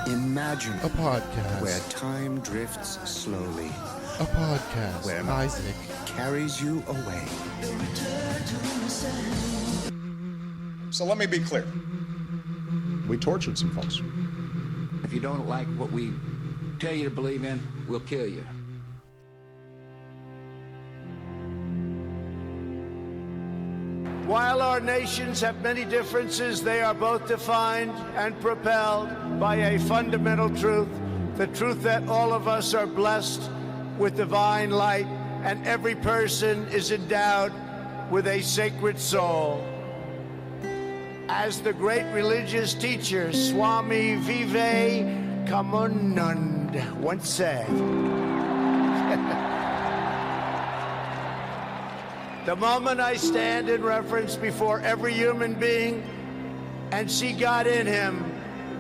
Imagine A podcast. where time drifts slowly, A podcast. where Isaac. carries you away. So let me be clear. We tortured some folks. If you don't like what we tell you to believe in, we'll kill you. While our nations have many differences, they are both defined and propelled by a fundamental truth, the truth that all of us are blessed with divine light and every person is endowed with a sacred soul. As the great religious teacher Swami Vivekananda once said, the moment I stand in reverence before every human being and see God in him,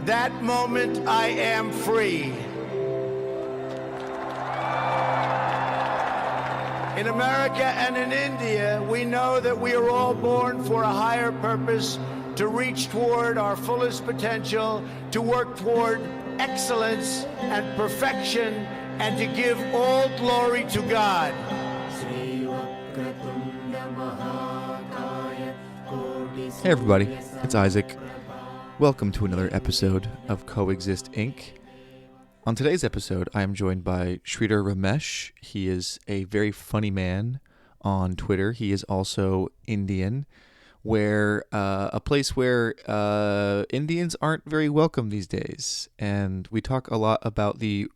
that moment I am free. In America and in India, we know that we are all born for a higher purpose, to reach toward our fullest potential, to work toward excellence and perfection, and to give all glory to God. Hey everybody, it's Isaac. Welcome to another episode of Coexist Inc. On today's episode, I am joined by Sridhar Ramesh. He is a very funny man on Twitter. He is also Indian, a place where Indians aren't very welcome these days. And we talk a lot about the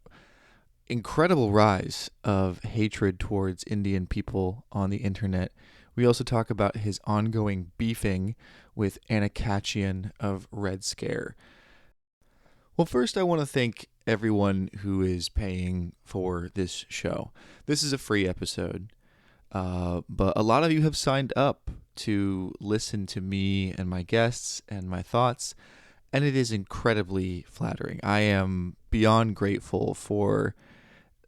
incredible rise of hatred towards Indian people on the internet. We also talk about his ongoing beefing with Anna Khachiyan of Red Scare. Well, first I want to thank everyone who is paying for this show. This is a free episode, but a lot of you have signed up to listen to me and my guests and my thoughts, and it is incredibly flattering. I am beyond grateful for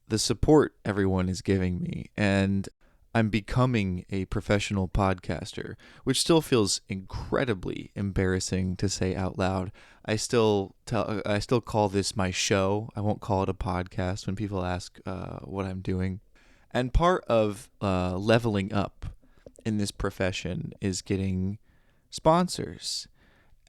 the support everyone is giving me, and I'm becoming a professional podcaster, which still feels incredibly embarrassing to say out loud. I still call this my show. I won't call it a podcast when people ask what I'm doing. And part of leveling up in this profession is getting sponsors,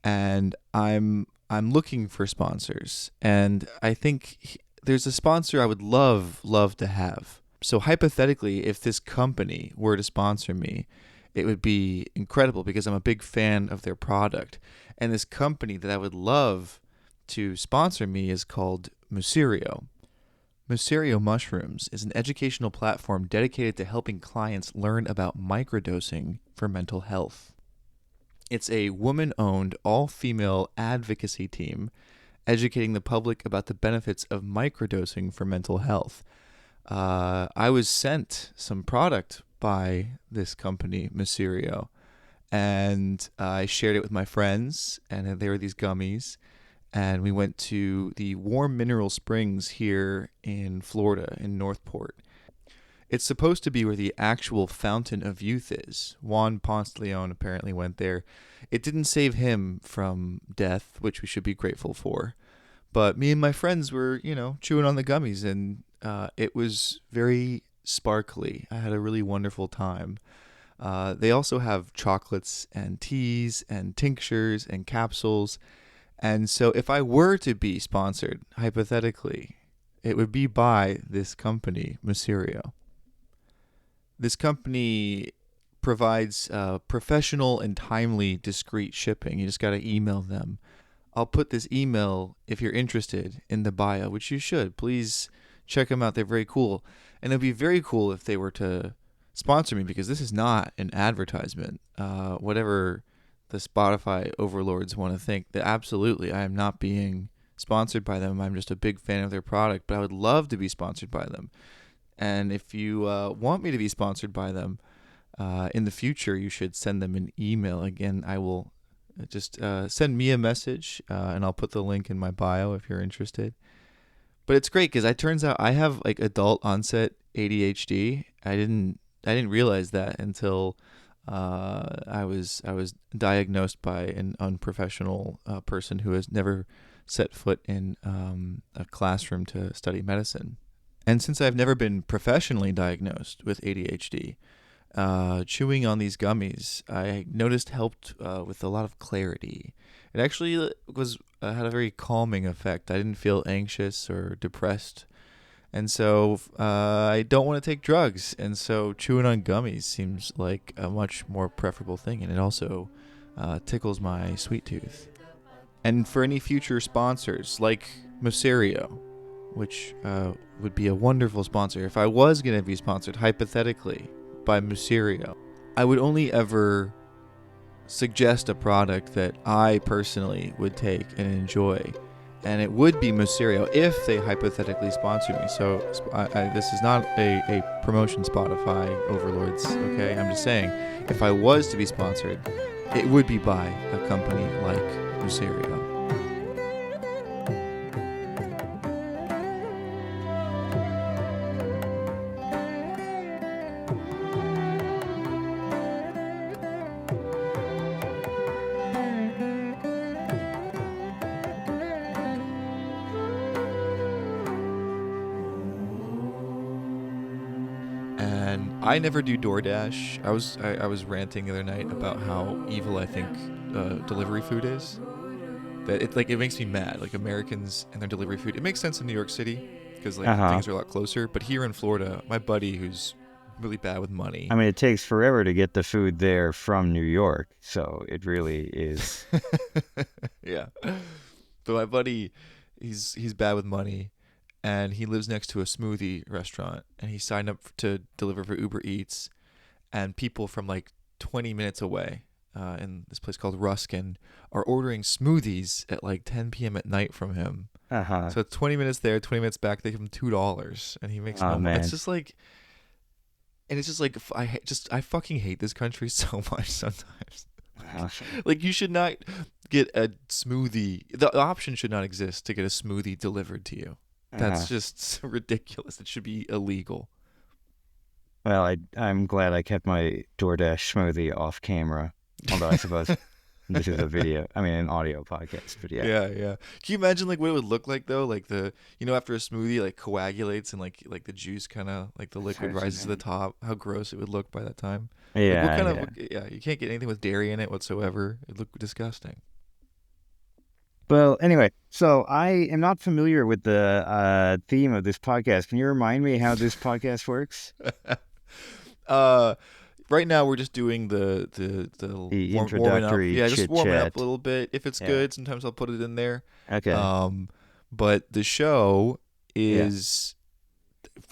and I'm looking for sponsors, and I think there's a sponsor I would love to have. So hypothetically, if this company were to sponsor me, it would be incredible because I'm a big fan of their product. And this company that I would love to sponsor me is called Muserio. Muserio Mushrooms is an educational platform dedicated to helping clients learn about microdosing for mental health. It's a woman-owned, all-female advocacy team educating the public about the benefits of microdosing for mental health. I was sent some product by this company, Muserio, and I shared it with my friends, and there were these gummies, and we went to the Warm Mineral Springs here in Florida, in Northport. It's supposed to be where the actual Fountain of Youth is. Juan Ponce de Leon apparently went there. It didn't save him from death, which we should be grateful for, but me and my friends were, chewing on the gummies, and it was very sparkly. I had a really wonderful time. They also have chocolates and teas and tinctures and capsules. And so if I were to be sponsored, hypothetically, it would be by this company, Muserio. This company provides professional and timely, discreet shipping. You just got to email them. I'll put this email, if you're interested, in the bio, which you should. Please check them out. They're very cool. And it'd be very cool if they were to sponsor me, because this is not an advertisement. Whatever the Spotify overlords want to think, that absolutely I am not being sponsored by them. I'm just a big fan of their product, but I would love to be sponsored by them. And if you want me to be sponsored by them in the future, you should send them an email. Again, I will just send me a message, and I'll put the link in my bio if you're interested. But it's great because it turns out I have like adult onset ADHD. I didn't realize that until I was diagnosed by an unprofessional person who has never set foot in a classroom to study medicine. And since I've never been professionally diagnosed with ADHD, chewing on these gummies, I noticed helped with a lot of clarity. It actually was had a very calming effect. I didn't feel anxious or depressed. And so I don't want to take drugs. And so chewing on gummies seems like a much more preferable thing. And it also tickles my sweet tooth. And for any future sponsors, like Muserio, which would be a wonderful sponsor. If I was going to be sponsored, hypothetically, by Muserio, I would only ever suggest a product that I personally would take and enjoy. And it would be Muserio if they hypothetically sponsor me. So this is not a promotion, Spotify overlords, okay? I'm just saying, if I was to be sponsored, it would be by a company like Muserio. And I never do DoorDash. I was ranting the other night about how evil I think delivery food is. That it makes me mad. Like Americans and their delivery food. It makes sense in New York City because things are a lot closer. But here in Florida, my buddy who's really bad with money. I mean, it takes forever to get the food there from New York, so it really is. Yeah. But my buddy, he's bad with money. And he lives next to a smoothie restaurant, and he signed up to deliver for Uber Eats, and people from like 20 minutes away in this place called Ruskin are ordering smoothies at like 10 p.m. at night from him. So 20 minutes there, 20 minutes back, they give him $2, and he makes no money. It's just like, and it's just like, I fucking hate this country so much sometimes. Like, you should not get a smoothie. The option should not exist to get a smoothie delivered to you. That's just ridiculous. It should be illegal. Well, I'm glad I kept my DoorDash smoothie off camera. Although I suppose this is an audio podcast. But yeah. Yeah. Can you imagine like what it would look like though? Like after a smoothie like coagulates and like the juice kind of like the liquid rises to the top. How gross it would look by that time. Yeah. You can't get anything with dairy in it whatsoever. It looked disgusting. Well, anyway, so I am not familiar with the theme of this podcast. Can you remind me how this podcast works? Right now we're just doing the introductory just chit warming chat up a little bit. If it's good, sometimes I'll put it in there. Okay. But the show is,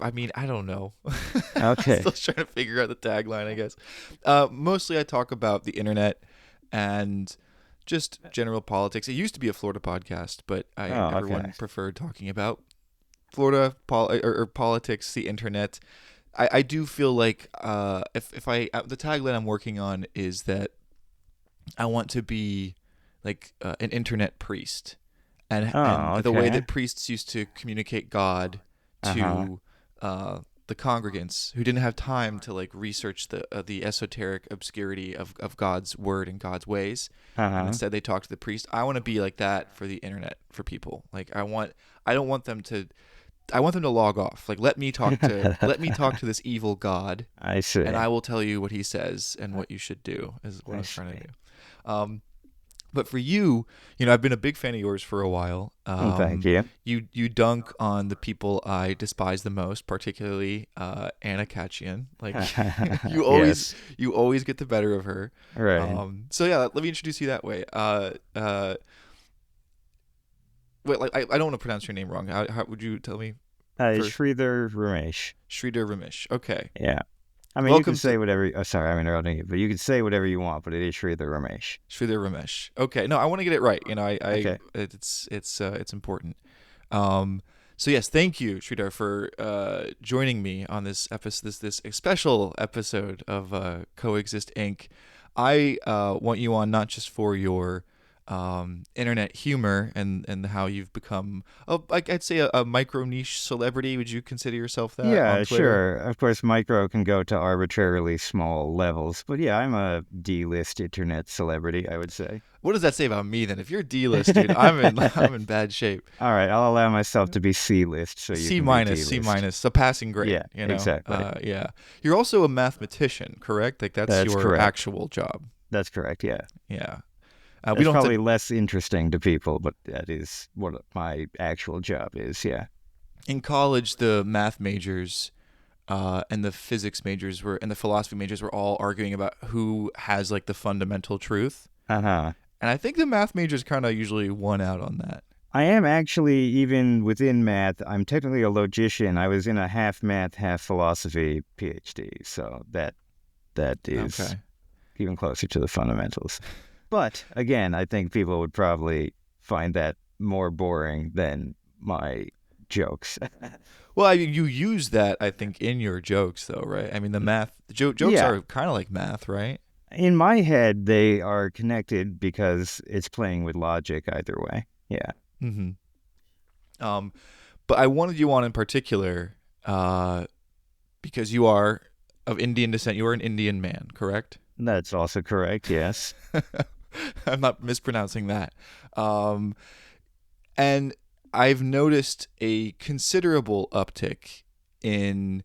I mean, I don't know. Okay. Still trying to figure out the tagline, I guess. Mostly I talk about the internet and just general politics. It used to be a Florida podcast, but everyone preferred talking about Florida or politics, the internet. I do feel like if the tagline I'm working on is that I want to be like an internet priest, and the way that priests used to communicate God to the congregants who didn't have time to like research the esoteric obscurity of God's word and God's ways. And instead they talk to the priest. I want to be like that for the internet, for people. Like I don't want them to log off. Like let me talk to this evil God. I see. And I will tell you what he says and what you should do is what I'm trying to do. But for you, I've been a big fan of yours for a while. Thank you. You dunk on the people I despise the most, particularly Anna Khachiyan. Like you always get the better of her. Right. So yeah, let me introduce you that way. Wait, like I don't want to pronounce your name wrong. How would you tell me? Sridhar Ramesh. Sridhar Ramesh. Okay. Yeah. I mean, you can say whatever. Sorry, I'm interrupting you, but you can say whatever you want. But it is Sridhar Ramesh. Sridhar Ramesh. Okay. No, I want to get it right. Okay. It's important. So yes, thank you, Sridhar, for joining me on this episode, this special episode of Coexist Inc. I want you on not just for your internet humor and how you've become, I'd say a micro niche celebrity. Would you consider yourself that? Yeah, on Twitter? sure. Of course, micro can go to arbitrarily small levels, but yeah, I'm a D-list internet celebrity, I would say. What does that say about me then? If you're D-list, dude, I'm in bad shape. All right, I'll allow myself to be C-list, so you C can minus, be C-, a passing grade. Yeah, you know? exactly. Yeah, you're also a mathematician, correct? Like that's your correct. actual job. That's correct. Yeah. Yeah. It's We don't have probably to, less interesting to people, but that is what my actual job is. Yeah. in college, the math majors and the physics majors and the philosophy majors were all arguing about who has like the fundamental truth. Uh-huh. And I think the math majors kind of usually won out on that. I am actually, even within math, I'm technically a logician. I was in a half math, half philosophy PhD, so that is Okay. even closer to the fundamentals. But again, I think people would probably find that more boring than my jokes. Well, I mean, you use that, I think, in your jokes, though, right? I mean, the jokes Yeah. are kind of like math, right? In my head, they are connected because it's playing with logic either way. Yeah. Mm-hmm. But I wanted you on in particular because you are of Indian descent. You are an Indian man, correct? That's also correct, yes. I'm not mispronouncing that. And I've noticed a considerable uptick in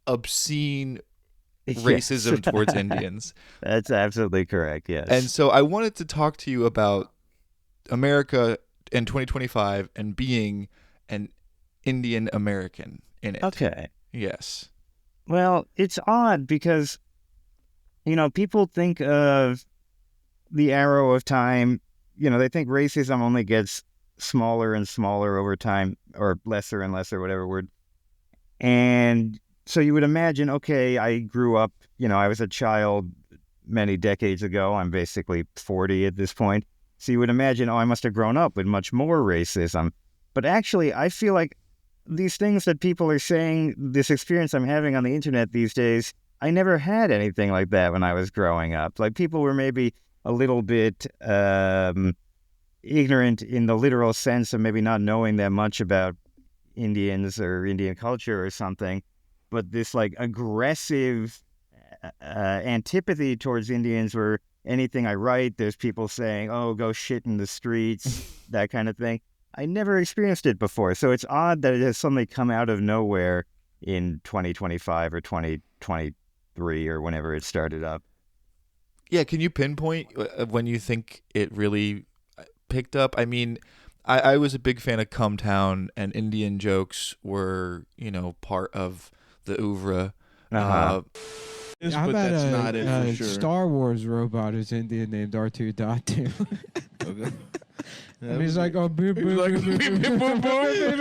obscene racism Yes. towards Indians. That's absolutely correct, yes. And so I wanted to talk to you about America in 2025 and being an Indian American in it. Okay. Yes. Well, it's odd because, people think of the arrow of time, they think racism only gets smaller and smaller over time, or lesser and lesser, whatever word. And so you would imagine, okay, I grew up, I was a child many decades ago. I'm basically 40 at this point. So you would imagine, I must have grown up with much more racism. But actually, I feel like these things that people are saying, this experience I'm having on the internet these days, I never had anything like that when I was growing up. Like, people were maybe a little bit ignorant in the literal sense of maybe not knowing that much about Indians or Indian culture or something. But this like aggressive antipathy towards Indians, where anything I write, there's people saying, oh, go shit in the streets, that kind of thing. I never experienced it before. So it's odd that it has suddenly come out of nowhere in 2025 or 2023 or whenever it started up. Yeah, can you pinpoint when you think it really picked up? I mean, I was a big fan of Come Town, and Indian jokes were, part of the oeuvre. Uh-huh. How about a Star Wars robot who's Indian named R2-D2? And he's like, oh, boop, boop, boop, boop, boop, boop,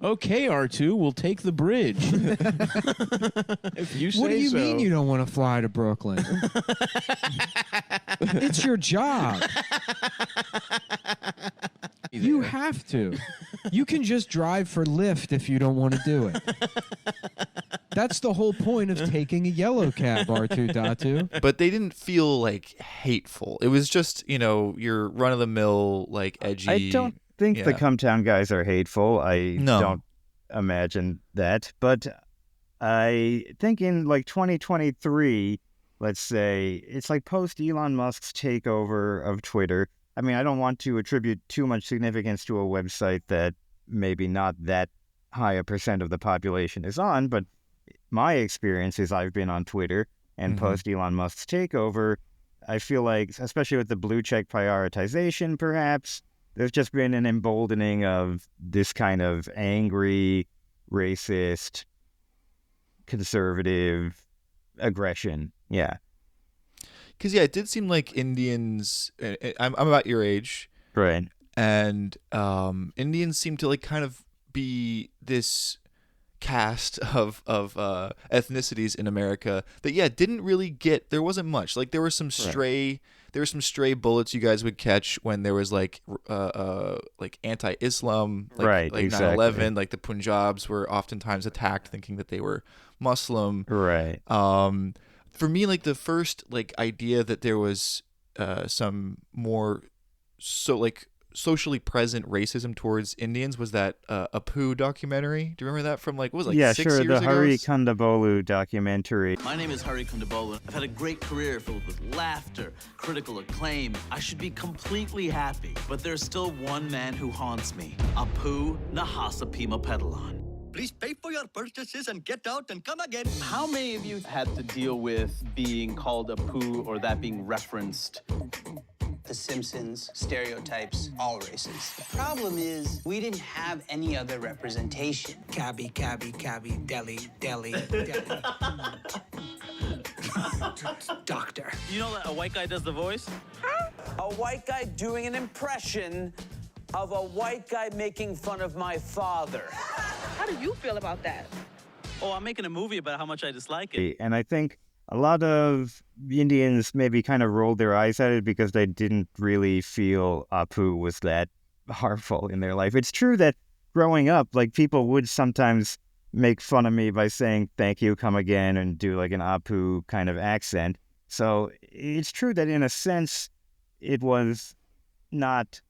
Okay, R2, we'll take the bridge. If you say so. What do you mean you don't want to fly to Brooklyn? It's your job. You have to. You can just drive for Lyft if you don't want to do it. That's the whole point of taking a yellow cab, R2-D2. But they didn't feel like hateful. It was just, your run of the mill, like edgy. I don't think the Come Town guys are hateful. I don't imagine that. But I think in like 2023, let's say, it's like post Elon Musk's takeover of Twitter. I mean, I don't want to attribute too much significance to a website that maybe not that high a percent of the population is on, but my experience is I've been on Twitter, and post Elon Musk's takeover, I feel like, especially with the blue check prioritization, perhaps, there's just been an emboldening of this kind of angry, racist, conservative aggression. Yeah. Because, it did seem like Indians, I'm about your age. Right. And Indians seem to like kind of be this cast of ethnicities in America that didn't really get, there wasn't much. Like there were some stray there were some stray bullets you guys would catch when there was like anti-Islam, Right, like exactly. 9/11, like the Punjabs were oftentimes attacked thinking that they were Muslim. Right. For me, like the first like idea that there was some more socially present racism towards Indians was that Apu documentary. Do you remember that from like what was it, like Yeah, 6 sure. years The ago? Hari Kondabolu documentary. My name is Hari Kondabolu. I've had a great career filled with laughter, critical acclaim. I should be completely happy, but there's still one man who haunts me, Apu Nahasapima Petalon. Please pay for your purchases and get out and come again. How many of you had to deal with being called a poo or that being referenced? The Simpsons, stereotypes, all races. The problem is we didn't have any other representation. Cabby, cabby, cabby, deli, deli, deli. Doctor. You know that a white guy does the voice? A white guy doing an impression of a white guy making fun of my father. How do you feel about that? Oh, I'm making a movie about how much I dislike it. And I think a lot of Indians maybe kind of rolled their eyes at it because they didn't really feel Apu was that harmful in their life. It's true that growing up, like people would sometimes make fun of me by saying, thank you, come again, and do like an Apu kind of accent. So it's true that in a sense, it was not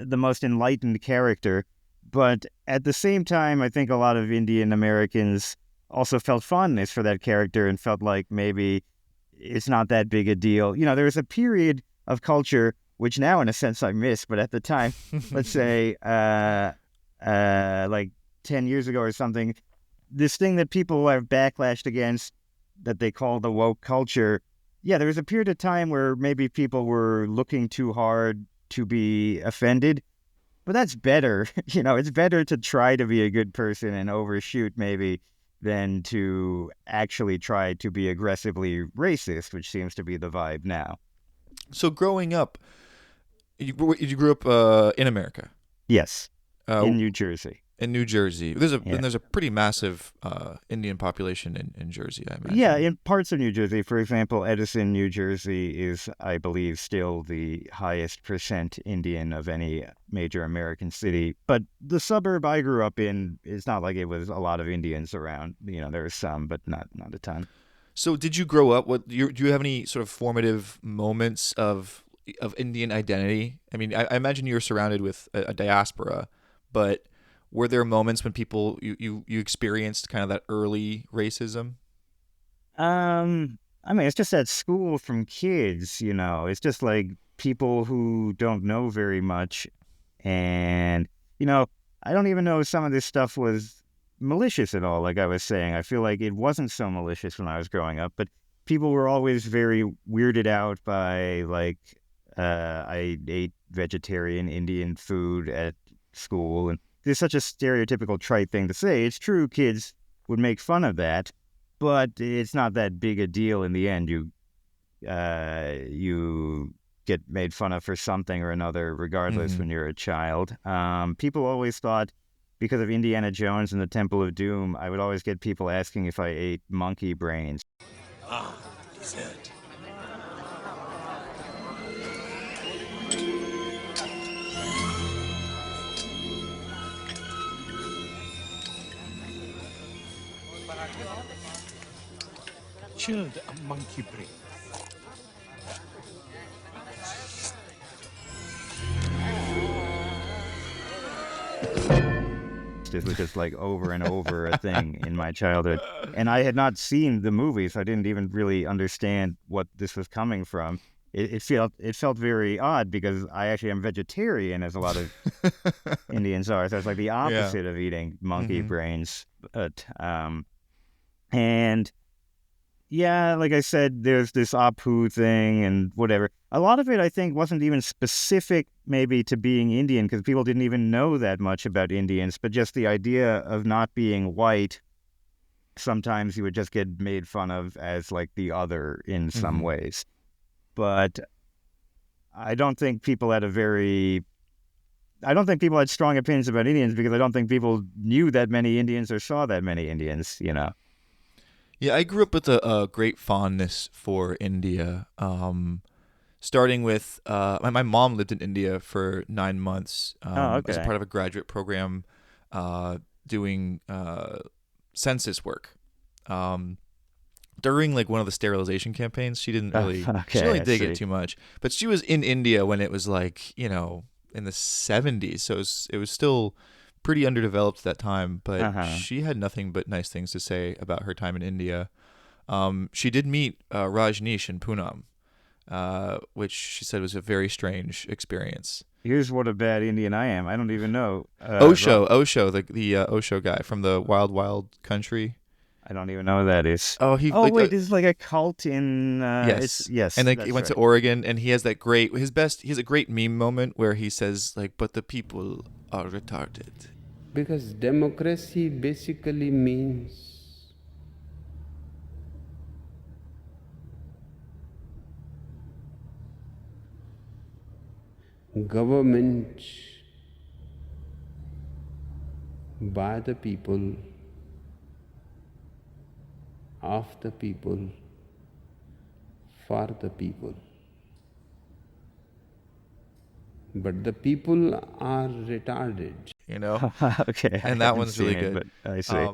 the most enlightened character. But at the same time, I think a lot of Indian Americans also felt fondness for that character and felt like maybe it's not that big a deal. You know, there was a period of culture, which now in a sense I miss, but at the time, let's say like 10 years ago or something, this thing that people have backlashed against that they call the woke culture. Yeah, there was a period of time where maybe people were looking too hard to be offended. But that's better. You know, it's better to try to be a good person and overshoot maybe than to actually try to be aggressively racist, which seems to be the vibe now. So growing up, you grew up in America? Yes, in New Jersey. In New Jersey. There's a pretty massive Indian population in Jersey, I imagine. Yeah, in parts of New Jersey. For example, Edison, New Jersey is, I believe, still the highest percent Indian of any major American city. But the suburb I grew up in, it's not like it was a lot of Indians around. You know, there were some, but not a ton. So did you grow up, do you have any sort of formative moments of Indian identity? I mean, I imagine you were surrounded with a diaspora, but were there moments when you experienced kind of that early racism? I mean, it's just at school from kids, you know. It's just like people who don't know very much. And, you know, I don't even know if some of this stuff was malicious at all, like I was saying. I feel like it wasn't so malicious when I was growing up, but people were always very weirded out by, like, I ate vegetarian Indian food at school, and it's such a stereotypical trite thing to say. It's true kids would make fun of that, but it's not that big a deal in the end. You get made fun of for something or another, regardless, when you're a child. People always thought, because of Indiana Jones and the Temple of Doom, I would always get people asking if I ate monkey brains. Ah, dessert. Chilled monkey brain. It was just like over and over a thing in my childhood. And I had not seen the movie, so I didn't even really understand what this was coming from. It felt very odd because I actually am vegetarian, as a lot of Indians are. So it's like the opposite of eating monkey brains. But, and yeah, like I said, there's this Apu thing and whatever. A lot of it, I think, wasn't even specific maybe to being Indian because people didn't even know that much about Indians, but just the idea of not being white, sometimes you would just get made fun of as like the other in some ways. But I don't think people had strong opinions about Indians because I don't think people knew that many Indians or saw that many Indians, you know. Yeah, I grew up with a great fondness for India. starting with my mom lived in India for 9 months as a part of a graduate program doing census work. During like one of the sterilization campaigns, she didn't really she didn't really dig it too much. But she was in India when it was like, you know, in the 70s, so it was still pretty underdeveloped at that time. But she had nothing but nice things to say about her time in India. She did meet Rajneesh in Poonam, which she said was a very strange experience. Here's what a bad Indian I am. I don't even know. Osho, the Osho guy from the Wild Wild Country. I don't even know who that is. Oh, wait, this is like a cult in. Yes. And like he went to Oregon, and he has that great he has a great meme moment where he says like, "But the people are retarded." Because democracy basically means government by the people, of the people, for the people. But the people are retarded. You know? Okay. And that one's really good. But I see.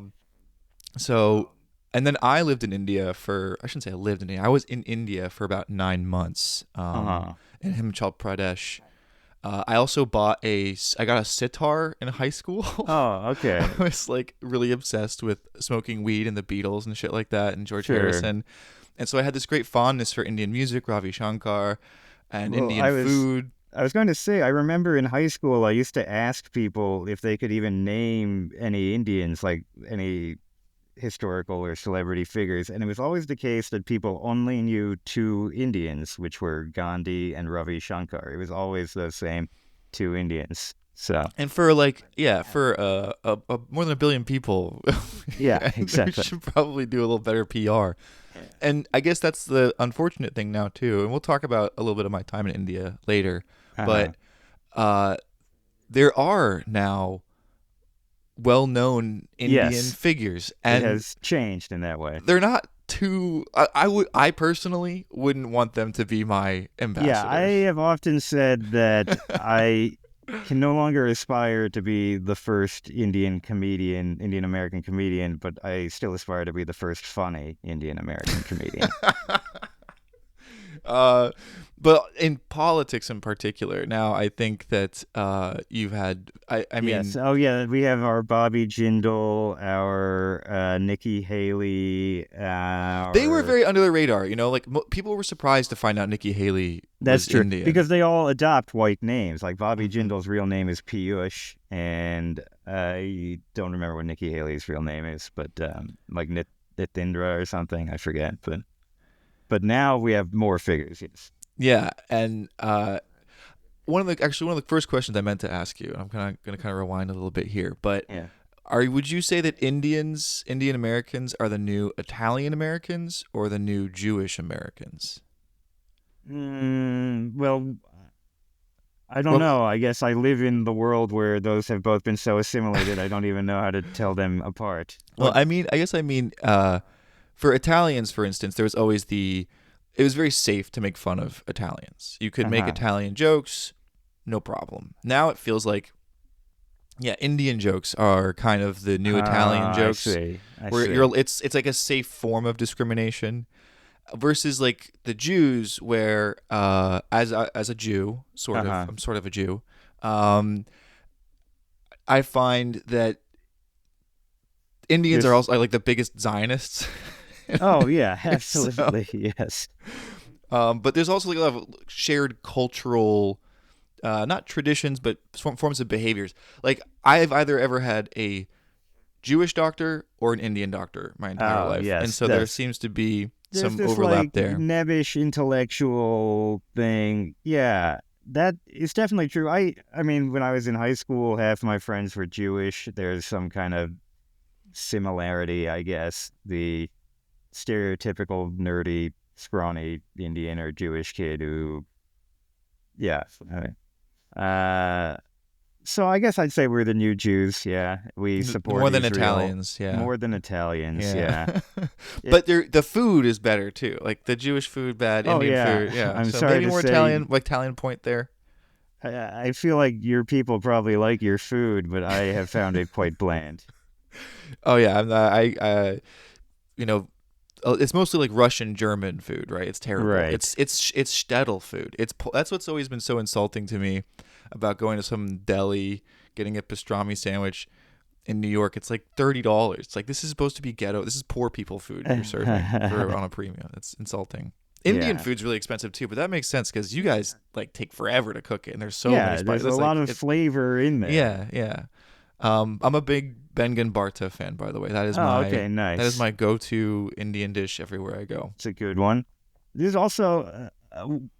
So, and then I lived in India I shouldn't say I lived in India. I was in India for about 9 months in Himachal Pradesh. I also got a sitar in high school. Oh, okay. I was like really obsessed with smoking weed and the Beatles and shit like that and George Harrison. And so I had this great fondness for Indian music, Ravi Shankar, and Indian food. I was going to say, I remember in high school, I used to ask people if they could even name any Indians, like any historical or celebrity figures. And it was always the case that people only knew 2 Indians, which were Gandhi and Ravi Shankar. It was always those same 2 Indians. So, and for like, for more than 1 billion people, yeah, exactly. We should probably do a little better PR. And I guess that's the unfortunate thing now too. And we'll talk about a little bit of my time in India later. But there are now well-known Indian figures, and it has changed in that way. They're not too. I personally wouldn't want them to be my ambassadors. Yeah, I have often said that I can no longer aspire to be the first Indian American comedian, but I still aspire to be the first funny Indian American comedian. But in politics in particular, now I think that you've had. I mean, yes. Oh yeah, we have our Bobby Jindal, our Nikki Haley. They were very under the radar, you know. Like people were surprised to find out Nikki Haley. That's was true, Indian. because they all adopt white names. Like Bobby Jindal's real name is Piyush, and I don't remember what Nikki Haley's real name is, but like Nitindra or something, I forget. But now we have more figures. Yes. Yeah, and one of the first questions I meant to ask you, and I'm going to rewind a little bit here, but would you say that Indian Americans are the new Italian Americans or the new Jewish Americans? Well, I don't know. I guess I live in the world where those have both been so assimilated, I don't even know how to tell them apart. Well, I guess for Italians, for instance, there was always it was very safe to make fun of Italians. You could make Italian jokes, no problem. Now it feels like, Indian jokes are kind of the new Italian jokes. I where it's like a safe form of discrimination, versus like the Jews, where as a Jew, I'm sort of a Jew. I find that Indians are also like the biggest Zionists. Oh yeah, absolutely, yes. But there's also like a lot of shared cultural, not traditions, but forms of behaviors. Like I've either ever had a Jewish doctor or an Indian doctor my entire life, and so there seems to be some overlap like there. Nebbish intellectual thing, yeah, that is definitely true. I mean, when I was in high school, half my friends were Jewish. There's some kind of similarity, I guess. The stereotypical nerdy, scrawny Indian or Jewish kid who, So I guess I'd say we're the new Jews. Yeah, we support more than Israel. Italians. Yeah, more than Italians. Yeah, but the food is better too. Like the Jewish food, bad. Oh, Indian yeah. food. Yeah, I'm so sorry maybe to more say- Italian. Like Italian point there. I feel like your people probably like your food, but I have found it quite bland. Oh yeah, it's mostly like Russian German food, right? It's terrible. Right. It's shtetl food. That's what's always been so insulting to me about going to some deli, getting a pastrami sandwich in New York. It's like $30. It's like, this is supposed to be ghetto. This is poor people food you're serving on a premium. It's insulting. Indian Yeah. food's really expensive too, but that makes sense because you guys like take forever to cook it, and there's so yeah, many spices. there's a Like, lot of flavor in there. Yeah, yeah. I'm a big Bengan Barta fan, by the way. That is okay, nice. That is my go-to Indian dish everywhere I go. It's a good one. There's also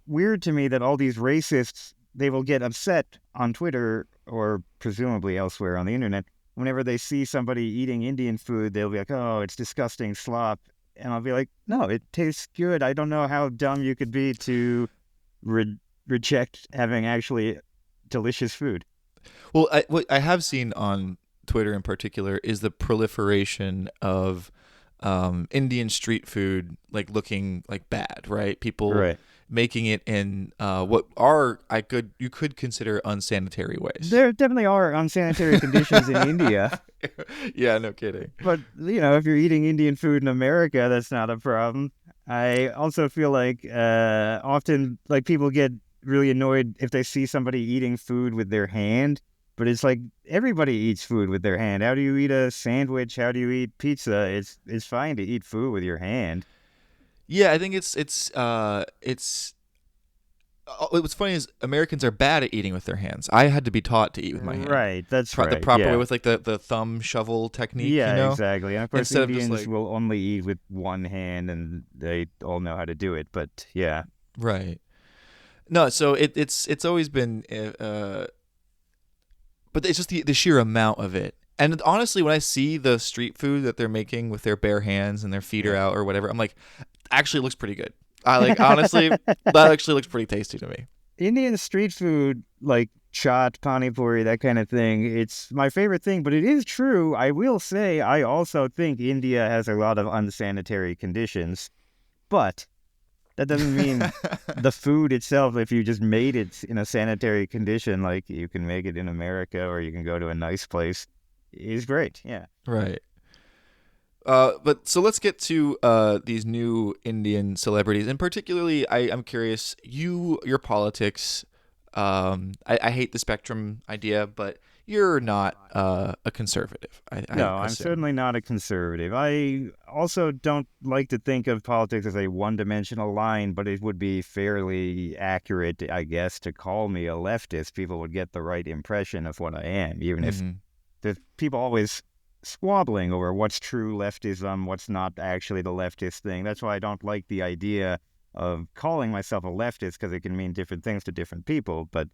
weird to me that all these racists, they will get upset on Twitter or presumably elsewhere on the internet whenever they see somebody eating Indian food. They'll be like, "Oh, it's disgusting slop," and I'll be like, "No, it tastes good." I don't know how dumb you could be to reject having actually delicious food. Well, what I have seen on Twitter in particular is the proliferation of Indian street food like looking like bad, right? People Right. making it in you could consider unsanitary ways. There definitely are unsanitary conditions in India. Yeah, no kidding. But, if you're eating Indian food in America, that's not a problem. I also feel like often like people get really annoyed if they see somebody eating food with their hand. But it's like everybody eats food with their hand. How do you eat a sandwich? How do you eat pizza? It's fine to eat food with your hand. Yeah, I think what's funny is Americans are bad at eating with their hands. I had to be taught to eat with my hand. Right, that's The right. proper yeah. way with like the thumb shovel technique. Yeah, exactly. And of course, Instead of just, Indians like- will only eat with one hand, and they all know how to do it. But yeah, Right. No, so it's always been, but it's just the sheer amount of it. And honestly, when I see the street food that they're making with their bare hands and their feet are out or whatever, I'm like, actually, it looks pretty good. Honestly, that actually looks pretty tasty to me. Indian street food, like chaat, pani puri, that kind of thing, it's my favorite thing. But it is true. I will say, I also think India has a lot of unsanitary conditions. But that doesn't mean the food itself, if you just made it in a sanitary condition, like you can make it in America or you can go to a nice place, is great. Yeah. Right. But so let's get to these new Indian celebrities, and particularly, I'm curious, your politics. I hate the spectrum idea, but you're not a conservative. No, I'm assume. certainly not a conservative. I also don't like to think of politics as a one-dimensional line, but it would be fairly accurate, I guess, to call me a leftist. People would get the right impression of what I am, even if there's people always squabbling over what's true leftism, what's not actually the leftist thing. That's why I don't like the idea of calling myself a leftist, because it can mean different things to different people, but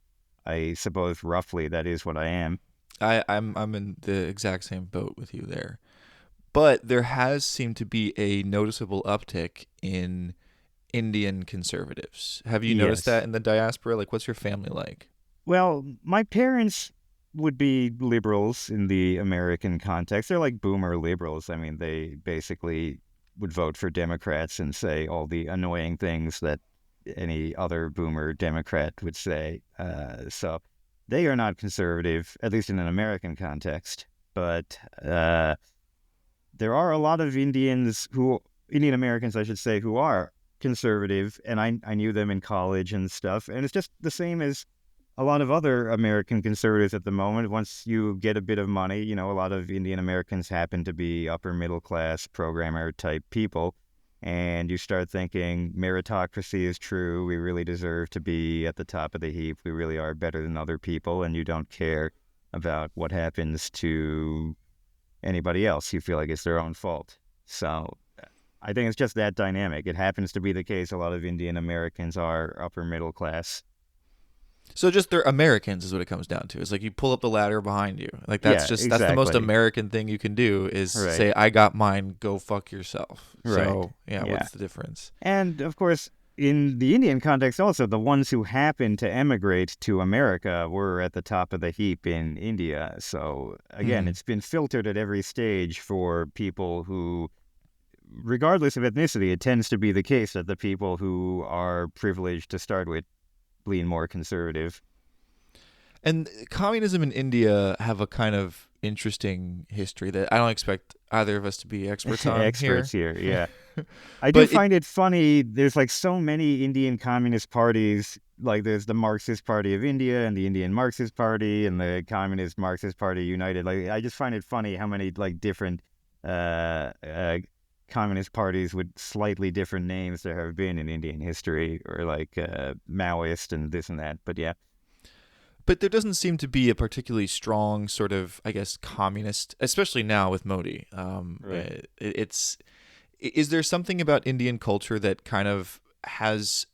I suppose roughly that is what I am. I'm in the exact same boat with you there. But there has seemed to be a noticeable uptick in Indian conservatives. Have you noticed Yes. that in the diaspora? Like, what's your family like? Well, my parents would be liberals in the American context. They're like boomer liberals. I mean, they basically would vote for Democrats and say all the annoying things that any other boomer Democrat would say. So they are not conservative, at least in an American context. But there are a lot of Indian Americans, I should say, who are conservative, and I knew them in college and stuff. And it's just the same as a lot of other American conservatives at the moment. Once you get a bit of money, a lot of Indian Americans happen to be upper middle class programmer type people. And you start thinking meritocracy is true. We really deserve to be at the top of the heap. We really are better than other people. And you don't care about what happens to anybody else. You feel like it's their own fault. So I think it's just that dynamic. It happens to be the case. A lot of Indian Americans are upper middle class. So just they're Americans is what it comes down to. It's like you pull up the ladder behind you. Like that's Yeah, that's the most exactly. American thing you can do is Right. say, I got mine, go fuck yourself. So Right. yeah, Yeah. what's the difference? And of course, in the Indian context also, the ones who happened to emigrate to America were at the top of the heap in India. So again, it's been filtered at every stage for people who, regardless of ethnicity, it tends to be the case that the people who are privileged to start with lean more conservative. And communism in India have a kind of interesting history that I don't expect either of us to be experts on. Experts here, yeah. I do find it funny. There's like so many Indian communist parties. Like there's the Marxist Party of India and the Indian Marxist Party and the Communist Marxist Party United. Like I just find it funny how many like different communist parties with slightly different names there have been in Indian history, or like Maoist and this and that. But yeah. But there doesn't seem to be a particularly strong sort of, I guess, communist, especially now with Modi. Right. Is there something about Indian culture that kind of has,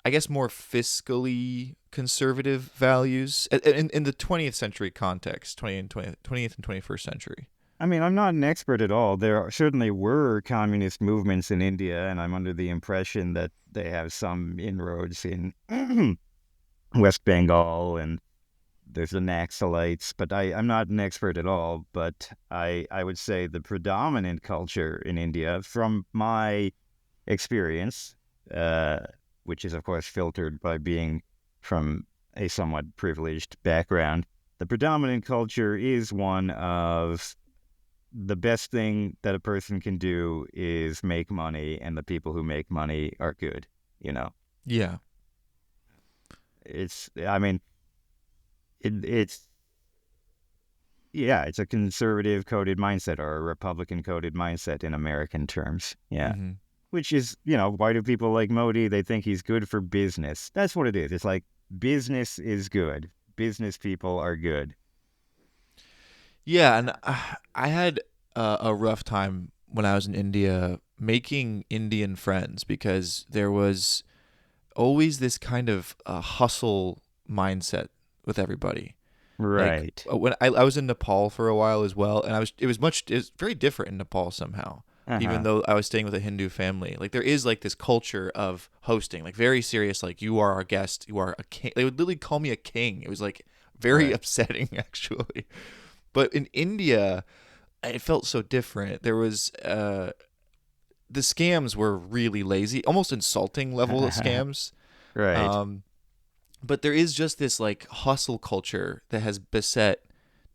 I guess, more fiscally conservative values in the 20th century context, 20th and 21st century? I mean, I'm not an expert at all. There certainly were communist movements in India, and I'm under the impression that they have some inroads in West Bengal, and there's the Naxalites, but I'm not an expert at all. But I would say the predominant culture in India, from my experience, which is of course filtered by being from a somewhat privileged background, the predominant culture is one of the best thing that a person can do is make money, and the people who make money are good, you know? Yeah. It's a conservative coded mindset, or a Republican coded mindset in American terms. Yeah. Mm-hmm. Which is, why do people like Modi? They think he's good for business. That's what it is. It's like business is good. Business people are good. Yeah. And I had a rough time when I was in India making Indian friends, because there was always this kind of hustle mindset with everybody. Right. Like, when I was in Nepal for a while as well, and it was very different in Nepal somehow. Even though I was staying with a Hindu family, like there is like this culture of hosting, like very serious, like you are our guest, you are a king. They would literally call me a king. It was like very upsetting actually. But in India, it felt so different. There was the scams were really lazy, almost insulting level of scams. Right. But there is just this like hustle culture that has beset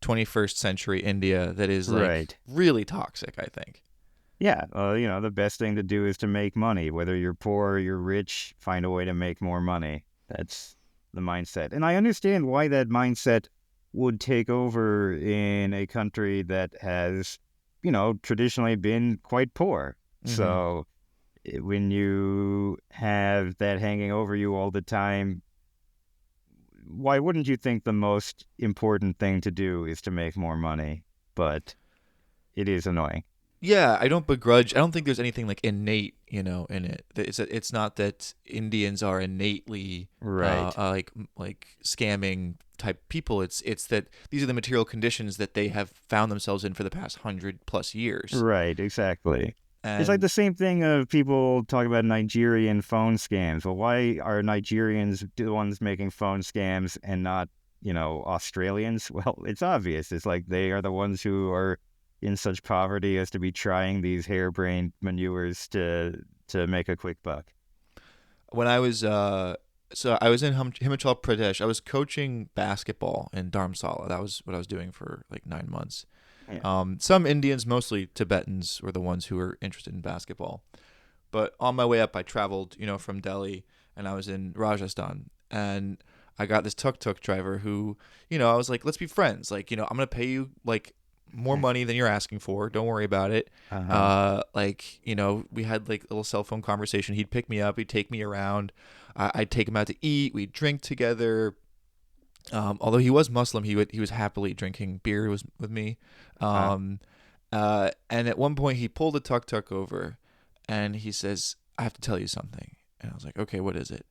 21st century India that is like really toxic, I think. Yeah. The best thing to do is to make money. Whether you're poor or you're rich, find a way to make more money. That's the mindset. And I understand why that mindset would take over in a country that has, traditionally been quite poor. Mm-hmm. So when you have that hanging over you all the time, why wouldn't you think the most important thing to do is to make more money? But it is annoying. Yeah, I don't begrudge. I don't think there's anything like innate, in it. It's not that Indians are innately like scamming type people. It's that these are the material conditions that they have found themselves in for the past 100+ years. Right, exactly. And it's like the same thing of people talk about Nigerian phone scams. Well, why are Nigerians the ones making phone scams and not, Australians? Well, it's obvious. It's like they are the ones who are in such poverty as to be trying these harebrained maneuvers to make a quick buck. When I was I was in Himachal Pradesh. I was coaching basketball in Dharamsala. That was what I was doing for like 9 months. Yeah. Some Indians, mostly Tibetans, were the ones who were interested in basketball. But on my way up, I traveled, from Delhi, and I was in Rajasthan, and I got this tuk-tuk driver who, I was like, let's be friends. Like, I'm going to pay you like more money than you're asking for. Don't worry about it. We had like a little cell phone conversation. He'd pick me up. He'd take me around. I'd take him out to eat. We'd drink together. Although he was Muslim, he was happily drinking beer with me. And at one point he pulled a tuk-tuk over and he says, I have to tell you something. And I was like, okay, what is it?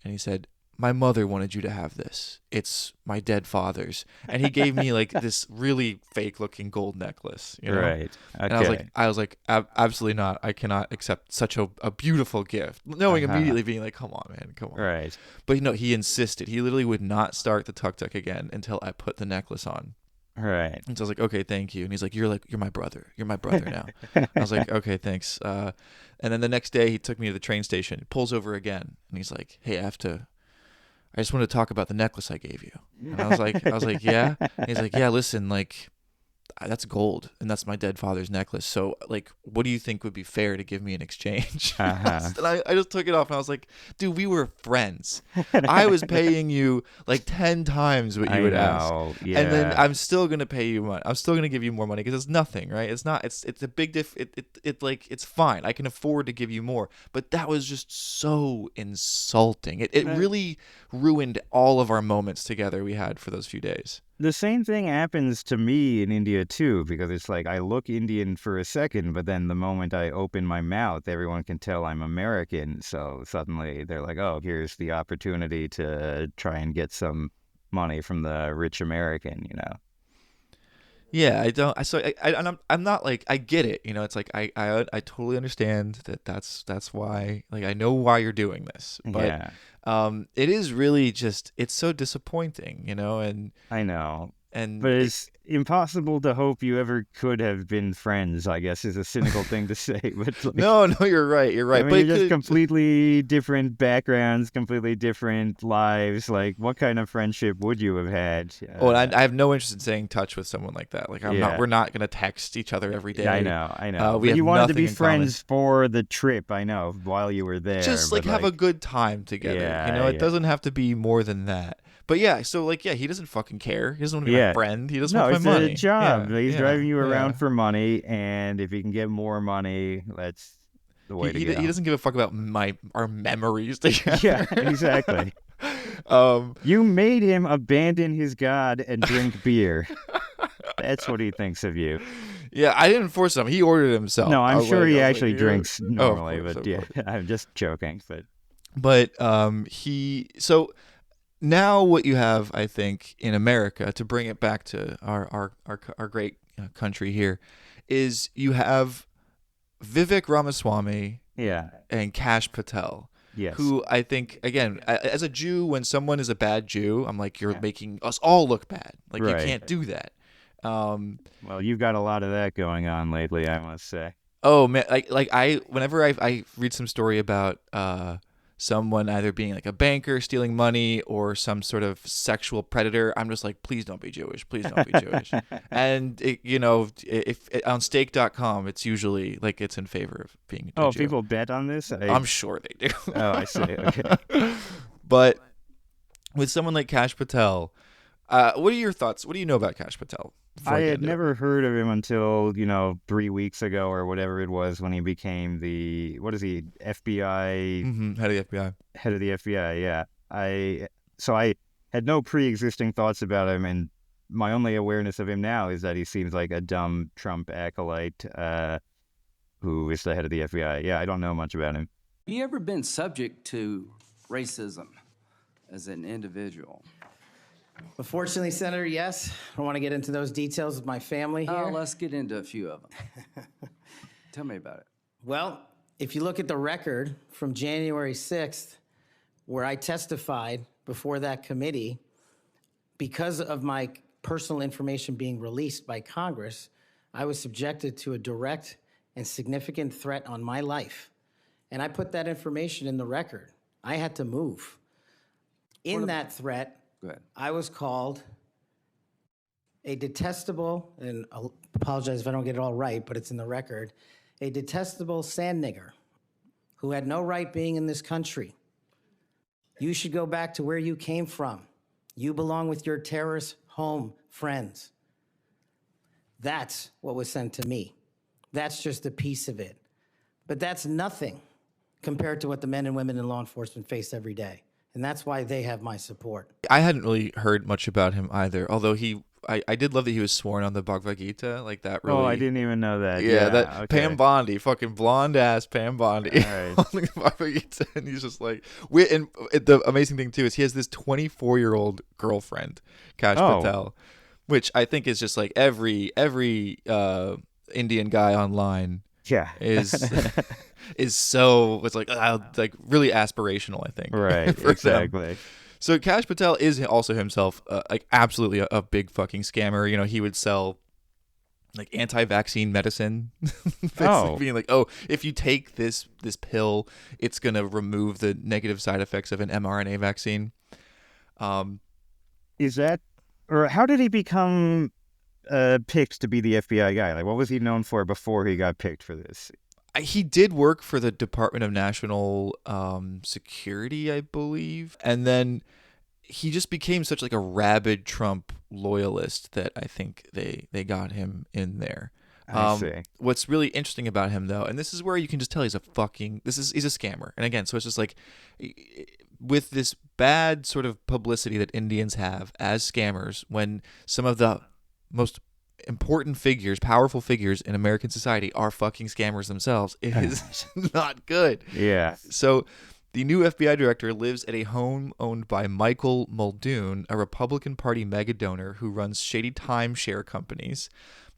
And he said, my mother wanted you to have this. It's my dead father's. And he gave me like this really fake looking gold necklace. You know? Right. And Okay. I was like, absolutely not. I cannot accept such a beautiful gift. Knowing immediately being like, come on, man, come on. Right. But he insisted. He literally would not start the tuk-tuk again until I put the necklace on. Right. And so I was like, okay, thank you. And he's like, you're my brother. You're my brother now. I was like, okay, thanks. And then the next day he took me to the train station. He pulls over again, and he's like, hey, I just want to talk about the necklace I gave you. And I was like, yeah. And he's like, yeah, listen, like, that's gold, and that's my dead father's necklace. So, like, what do you think would be fair to give me in exchange? And I just took it off, and I was like, dude, we were friends. I was paying you like 10 times what you would ask. Yeah. And then I'm still going to pay you money. I'm still going to give you more money because it's nothing, right? It's not, it's a big it's fine. I can afford to give you more. But that was just so insulting. It really ruined all of our moments together we had for those few days. The same thing happens to me in India too, because it's like I look Indian for a second, but then the moment I open my mouth, everyone can tell I'm American. So suddenly they're like, oh, here's the opportunity to try and get some money from the rich American, you know? Yeah, I'm not like, I get it, you know. It's like I totally understand that's why, like, I know why you're doing this, but Yeah. it is really just, it's so disappointing, you know. And I know. And But it's impossible to hope you ever could have been friends, I guess, is a cynical thing to say. But like, no, you're right. I mean, But you're just completely different backgrounds, completely different lives. Like, what kind of friendship would you have had? And I have no interest in staying in touch with someone like that. Like, we're not going to text each other every day. Yeah, I know. We But have you wanted to nothing be in friends for the trip, I know, while you were there. Just like have a good time together. Yeah, you know, it yeah. doesn't have to be more than that. But yeah, so like, yeah, he doesn't fucking care. He doesn't want to be my friend. He doesn't want my money. It's a job. Yeah, He's yeah, driving you around yeah. for money, and if he can get more money, that's the way to go. He doesn't give a fuck about our memories together. Yeah, exactly. You made him abandon his god and drink beer. That's what he thinks of you. Yeah, I didn't force him. He ordered it himself. No, I'm sure he actually like, drinks normally, of but yeah, course. I'm just joking. But so now what you have, I think, in America, to bring it back to our great country here, is you have Vivek Ramaswamy and Kash Patel. Yes. Who I think, again, as a Jew, when someone is a bad Jew, I'm like, you're making us all look bad. Like, you can't do that. Well, you've got a lot of that going on lately, I must say. Oh man, whenever I read some story about someone either being like a banker stealing money or some sort of sexual predator, I'm just like, please don't be Jewish. Please don't be Jewish. And if on stake.com, it's usually like it's in favor of being a Jew. People bet on this? I'm sure they do. Oh, I see. Okay. But with someone like Kash Patel, what are your thoughts? What do you know about Kash Patel? I had never heard of him until, 3 weeks ago or whatever it was when he became the, what is he, FBI? Head of the FBI. Head of the FBI, yeah. So I had no pre-existing thoughts about him, and my only awareness of him now is that he seems like a dumb Trump acolyte who is the head of the FBI. Yeah, I don't know much about him. Have you ever been subject to racism as an individual? But fortunately, Senator, yes. I don't want to get into those details with my family here. Oh, let's get into a few of them. Tell me about it. Well, if you look at the record from January 6th, where I testified before that committee, because of my personal information being released by Congress, I was subjected to a direct and significant threat on my life. And I put that information in the record. I had to move. In that threat, I was called a detestable, and I'll apologize if I don't get it all right, but it's in the record, a detestable sand nigger who had no right being in this country. You should go back to where you came from. You belong with your terrorist home friends. That's what was sent to me. That's just a piece of it. But that's nothing compared to what the men and women in law enforcement face every day. And that's why they have my support. I hadn't really heard much about him either, although I did love that he was sworn on the Bhagavad Gita, like that. Really, Oh, I didn't even know that. Yeah, that okay. Pam Bondi, fucking blonde ass Pam Bondi, Right. on the Bhagavad Gita, and he's just like, and the amazing thing too is he has this 24-year-old girlfriend, Kash Patel, which I think is just like every Indian guy online. Yeah. is so it's like really aspirational, I think. Right. for Exactly. them. So Kash Patel is also himself like absolutely a big fucking scammer. You know, he would sell like anti-vaccine medicine, basically being like, oh, if you take this pill, it's gonna remove the negative side effects of an mRNA vaccine. Is that, or how did he become picked to be the FBI guy? Like, what was he known for before he got picked for this? He did work for the Department of National Security, I believe, and then he just became such like a rabid Trump loyalist that I think they got him in there. I see. What's really interesting about him, though, and this is where you can just tell he's a scammer. And again, so it's just like with this bad sort of publicity that Indians have as scammers, when some of the most important figures, powerful figures in American society are fucking scammers themselves, it is not good. Yeah. So the new FBI director lives at a home owned by Michael Muldoon, a Republican Party mega donor who runs shady timeshare companies.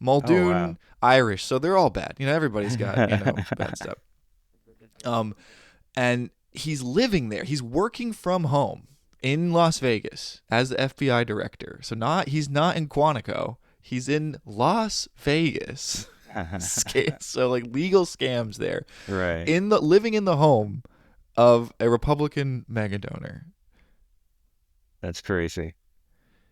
Muldoon, Irish, so they're all bad. You know, everybody's got, bad stuff. And he's living there. He's working from home in Las Vegas as the FBI director. So he's not in Quantico. He's in Las Vegas. So like legal scams there. Right. Living in the home of a Republican mega donor. That's crazy.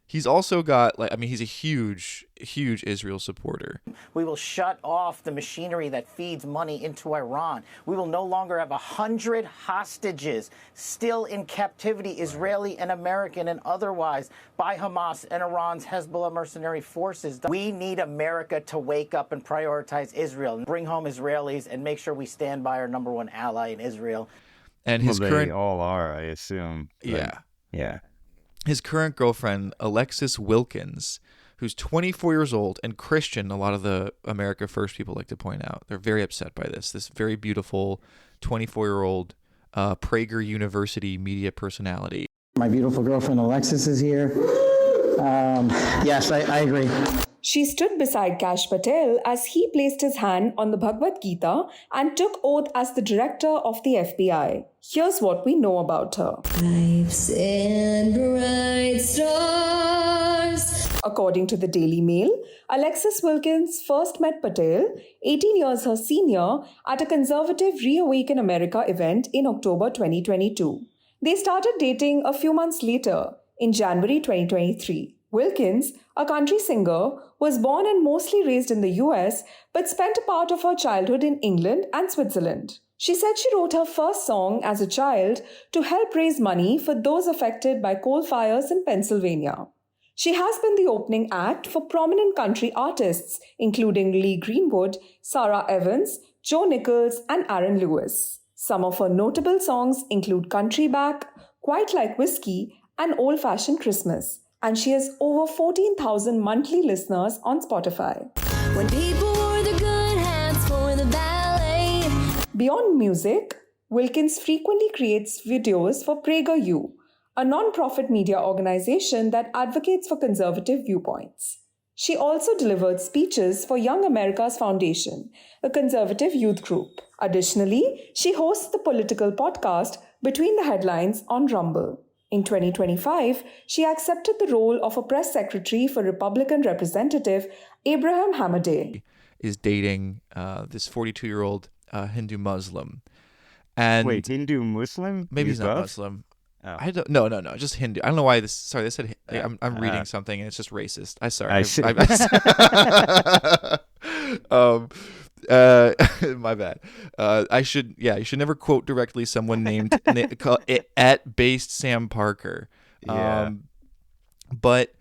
He's also got he's a huge Israel supporter. We will shut off the machinery that feeds money into Iran. We will no longer have 100 hostages still in captivity, Israeli and American and otherwise, by Hamas and Iran's Hezbollah mercenary forces. We need America to wake up and prioritize Israel, and bring home Israelis, and make sure we stand by our number one ally in Israel. And they all are, I assume. Yeah. Yeah. His current girlfriend, Alexis Wilkins, who's 24 years old and Christian, a lot of the America First people like to point out. They're very upset by this. This very beautiful 24-year-old Prager University media personality. My beautiful girlfriend Alexis is here. Yes, I agree. She stood beside Kash Patel as he placed his hand on the Bhagavad Gita and took oath as the director of the FBI. Here's what we know about her. Life's in bright stars. According to the Daily Mail, Alexis Wilkins first met Patel, 18 years her senior, at a conservative Reawaken America event in October 2022. They started dating a few months later, in January 2023. Wilkins, a country singer, was born and mostly raised in the US, but spent a part of her childhood in England and Switzerland. She said she wrote her first song as a child to help raise money for those affected by coal fires in Pennsylvania. She has been the opening act for prominent country artists, including Lee Greenwood, Sarah Evans, Joe Nichols, and Aaron Lewis. Some of her notable songs include Country Back, Quite Like Whiskey, and Old Fashioned Christmas. And she has over 14,000 monthly listeners on Spotify. When people wore the good hats for the ballet. Beyond music, Wilkins frequently creates videos for PragerU, a non-profit media organization that advocates for conservative viewpoints. She also delivered speeches for Young America's Foundation, a conservative youth group. Additionally, she hosts the political podcast Between the Headlines on Rumble. In 2025, she accepted the role of a press secretary for Republican Representative Abraham Hamadeh. Is dating this 42-year-old Hindu Muslim. And wait, Hindu Muslim? Maybe he's not Muslim. Oh. I don't. No, just Hindu. I don't know why this. Sorry, they said. I'm reading something and it's just racist. I see. My bad. You should never quote directly someone named at based Sam Parker. Yeah. But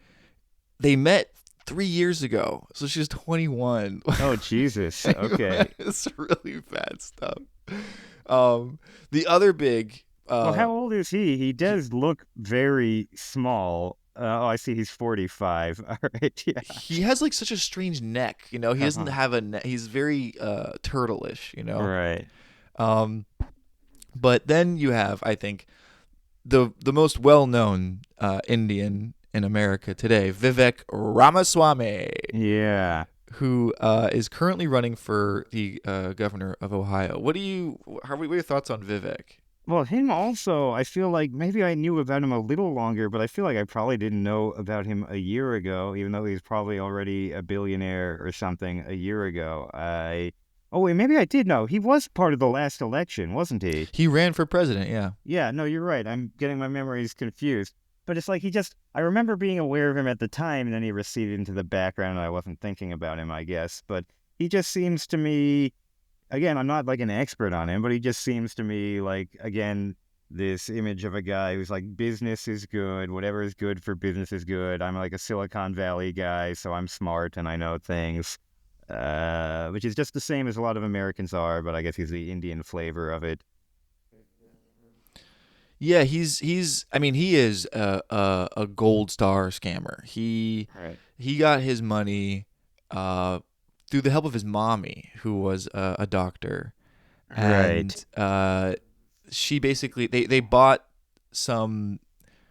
they met 3 years ago, so she's 21. Oh Jesus. Okay. It's really bad stuff. The other big. Well, how old is he? He does look very small. Oh, I see. He's 45. All right. Yeah. He has like such a strange neck, you know. He doesn't have a neck. He's very turtle-ish, you know. Right. But then you have, I think, the most well-known Indian in America today, Vivek Ramaswamy. Yeah. Who is currently running for the governor of Ohio. What are your thoughts on Vivek? Well, him also, I feel like maybe I knew about him a little longer, but I feel like I probably didn't know about him a year ago, even though he's probably already a billionaire or something a year ago. Oh, wait, maybe I did know. He was part of the last election, wasn't he? He ran for president, yeah. Yeah, no, you're right. I'm getting my memories confused. But it's like I remember being aware of him at the time, and then he receded into the background, and I wasn't thinking about him, I guess. But he just seems to me, again, I'm not like an expert on him, but he just seems to me like, again, this image of a guy who's like, business is good, whatever is good for business is good. I'm like a Silicon Valley guy, so I'm smart and I know things, which is just the same as a lot of Americans are, but I guess he's the Indian flavor of it. Yeah, he is a gold star scammer. He got his money through the help of his mommy, who was a doctor. And she basically they bought some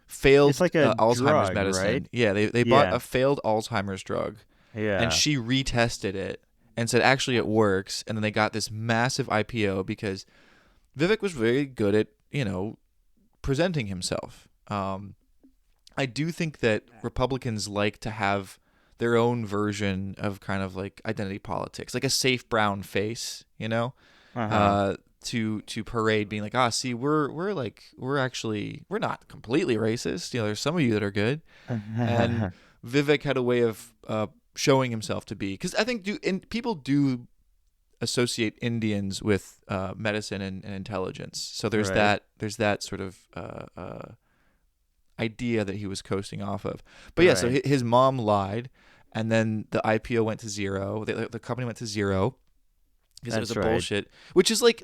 failed it's like a Alzheimer's drug, medicine. Right? Yeah, they bought a failed Alzheimer's drug. Yeah. And she retested it and said actually it works, and then they got this massive IPO because Vivek was very good at, you know, presenting himself. I do think that Republicans like to have their own version of kind of like identity politics, like a safe brown face, you know, to parade, being like, see, we're not completely racist. You know, there's some of you that are good, and Vivek had a way of showing himself to be, because I think people do associate Indians with medicine and intelligence. So there's that sort of idea that he was coasting off of. But yeah, so his mom lied, and then the IPO went to zero. The company went to zero because it was a bullshit, which is like